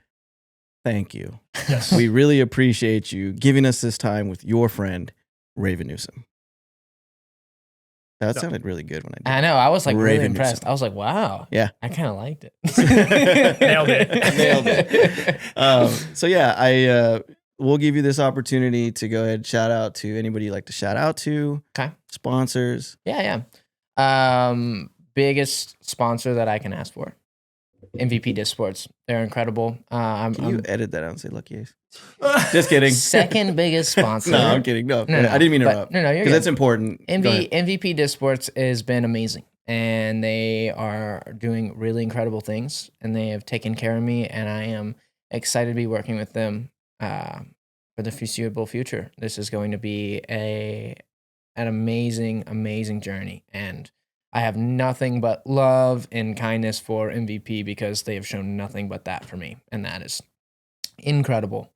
thank you. yes. We really appreciate you giving us this time with your friend, Raven Newsom. That No. sounded really good when I did. I know. I was like really Raven impressed. Newsom. I was like, wow. Yeah. I kind of liked it. Nailed it. Nailed it. So yeah, we'll give you this opportunity to go ahead and shout out to anybody you'd like to shout out to. Okay. Sponsors. Yeah. Biggest sponsor that I can ask for. MVP Disc Sports. They're incredible. Can you edit that out and say Lucky Ace? Just kidding. Second biggest sponsor. No, I'm kidding. No, No, I didn't mean to but- interrupt. No, you're Because good. that's important. Go ahead. MVP Disc Sports has been amazing, and they are doing really incredible things, and they have taken care of me, and I am excited to be working with them for the foreseeable future. This is going to be an amazing journey, and I have nothing but love and kindness for MVP because they have shown nothing but that for me, and that is incredible.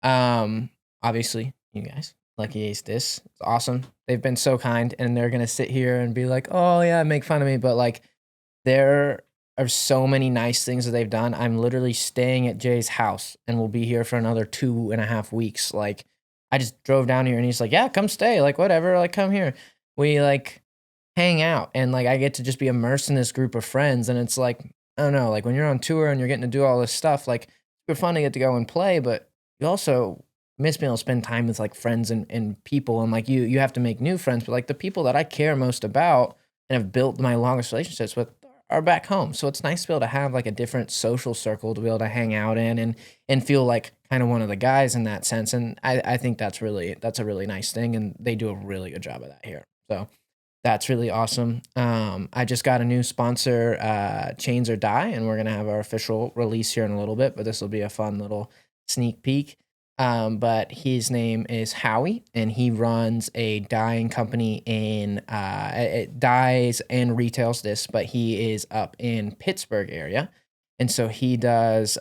Obviously, you guys, Lucky Ace Disc, it's awesome. They've been so kind, and they're gonna sit here and be like, "Oh yeah, make fun of me," but like, there are so many nice things that they've done. I'm literally staying at Jay's house, and we'll be here for another 2.5 weeks. Like, I just drove down here, and he's like, "Yeah, come stay. Like, whatever. Like, come here." We like hang out, and like I get to just be immersed in this group of friends, and it's like, I don't know, like when you're on tour and you're getting to do all this stuff, like it's fun to get to go and play, but you also miss being able to spend time with like friends and people, and like you have to make new friends, but like the people that I care most about and have built my longest relationships with are back home. So it's nice to be able to have like a different social circle to be able to hang out in and feel like kind of one of the guys in that sense. And I think that's a really nice thing, and they do a really good job of that here. So that's really awesome. I just got a new sponsor, Chains or Die, and we're going to have our official release here in a little bit, but this will be a fun little sneak peek. But his name is Howie, and he runs a dyeing company in it dyes and retails this, but he is up in Pittsburgh area. And so he does,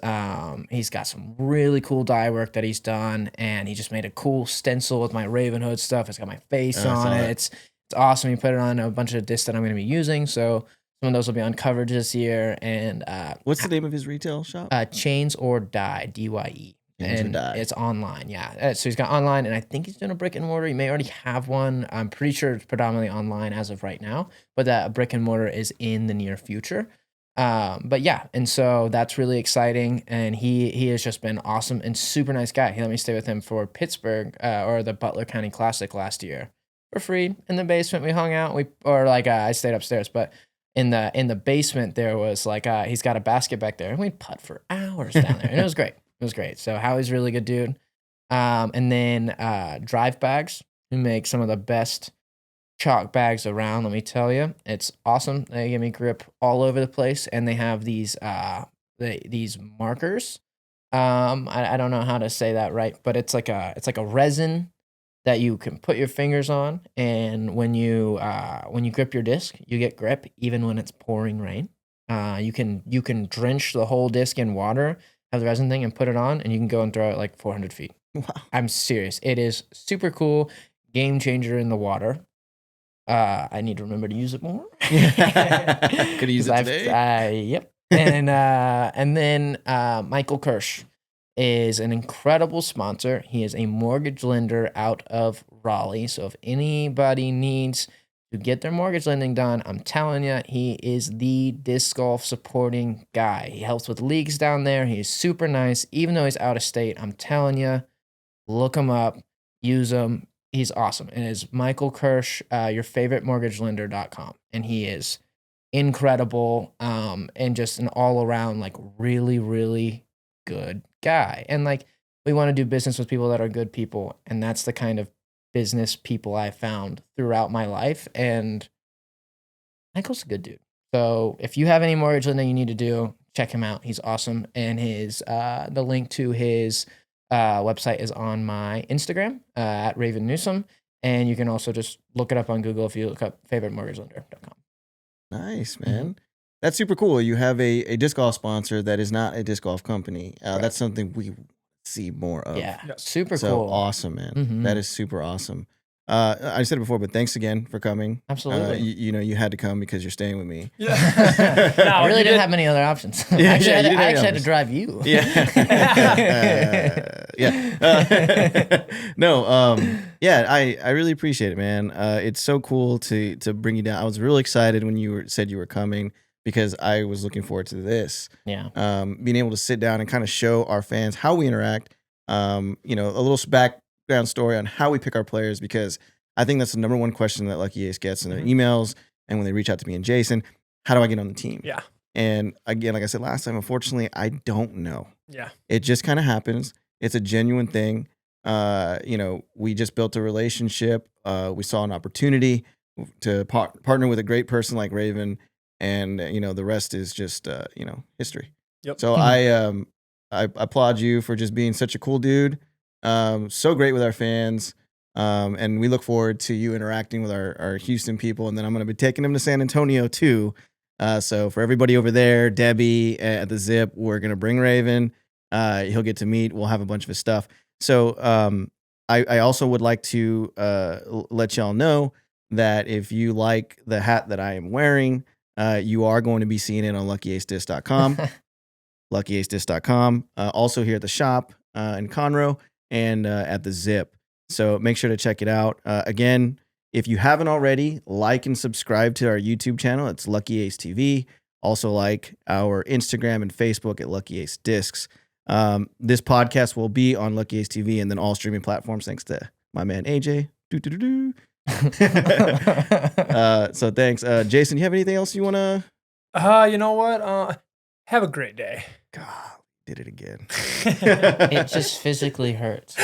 he's got some really cool dye work that he's done, and he just made a cool stencil with my Ravenhood stuff. It's got my face on it. It's awesome. He put it on a bunch of discs that I'm going to be using. So some of those will be on coverage this year. And what's the name of his retail shop? Chains or Dye, DYE. And it's online, yeah. So he's got online, and I think he's doing a brick and mortar. He may already have one. I'm pretty sure it's predominantly online as of right now, but that brick and mortar is in the near future. But yeah, and so that's really exciting, and he has just been awesome and super nice guy. He let me stay with him for Pittsburgh or the Butler County Classic last year for free in the basement. We hung out. I stayed upstairs, but in the basement there was he's got a basket back there, and we'd putt for hours down there, and it was great. It was great. So Howie's a really good dude. And then Drive Bags, who make some of the best chalk bags around, let me tell you. It's awesome. They give me grip all over the place, and they have these markers. I don't know how to say that right, but it's like a resin that you can put your fingers on, and when you grip your disc, you get grip even when it's pouring rain. You can drench the whole disc in water, have the resin thing, and put it on, and you can go and throw it like 400 feet. Wow. I'm serious. It is super cool. Game changer in the water. I need to remember to use it more. Could use it today. Yep. And then Michael Kirsch is an incredible sponsor. He is a mortgage lender out of Raleigh. So if anybody needs to get their mortgage lending done, I'm telling you, he is the disc golf supporting guy. He helps with leagues down there. He's super nice, even though he's out of state. I'm telling you, look him up, use him. He's awesome. And it's Michael Kirsch, yourfavoриtemortgagelender.com. And he is incredible and just an all around really, really good guy. And we want to do business with people that are good people. And that's the kind of business people I found throughout my life, and Michael's a good dude. So if you have any mortgage lending you need to do, check him out. He's awesome, and his the link to his website is on my Instagram at Raven Newsom, and you can also just look it up on Google if you look up favoritemortgagelender.com. Nice, man. That's super cool. You have a disc golf sponsor that is not a disc golf company. Right. That's something we see more of. Yeah, super so cool. Awesome, man. Mm-hmm. That is super awesome. I said it before, but thanks again for coming. Absolutely. You had to come because you're staying with me. Yeah. No, I really didn't have many other options. I actually had to drive you. Yeah. Yeah. I really appreciate it, man. It's so cool to bring you down. I was really excited when you said you were coming, because I was looking forward to this. Yeah. Being able to sit down and kind of show our fans how we interact. A little background story on how we pick our players, because I think that's the number one question that Lucky Ace gets in their emails and when they reach out to me and Jason. How do I get on the team? Yeah. And again, like I said last time, unfortunately, I don't know. Yeah. It just kind of happens. It's a genuine thing. We just built a relationship. We saw an opportunity to partner with a great person like Raven. And, the rest is just, history. Yep. So I applaud you for just being such a cool dude. So great with our fans. And we look forward to you interacting with our Houston people. And then I'm going to be taking them to San Antonio too. So for everybody over there, Debbie at the Zip, we're going to bring Raven. He'll get to meet. We'll have a bunch of his stuff. So I also would like to let y'all know that if you like the hat that I am wearing, you are going to be seeing it on luckyace.com. luckyace.com. Also here at the shop in Conroe and at the Zip. So make sure to check it out. Again, if you haven't already, like and subscribe to our YouTube channel. It's Lucky Ace TV. Also like our Instagram and Facebook at Lucky Ace Discs. This podcast will be on Lucky Ace TV and then all streaming platforms, thanks to my man AJ. So thanks. Jason, you have anything else you want to? You know what? Have a great day. God, did it again. It just physically hurts.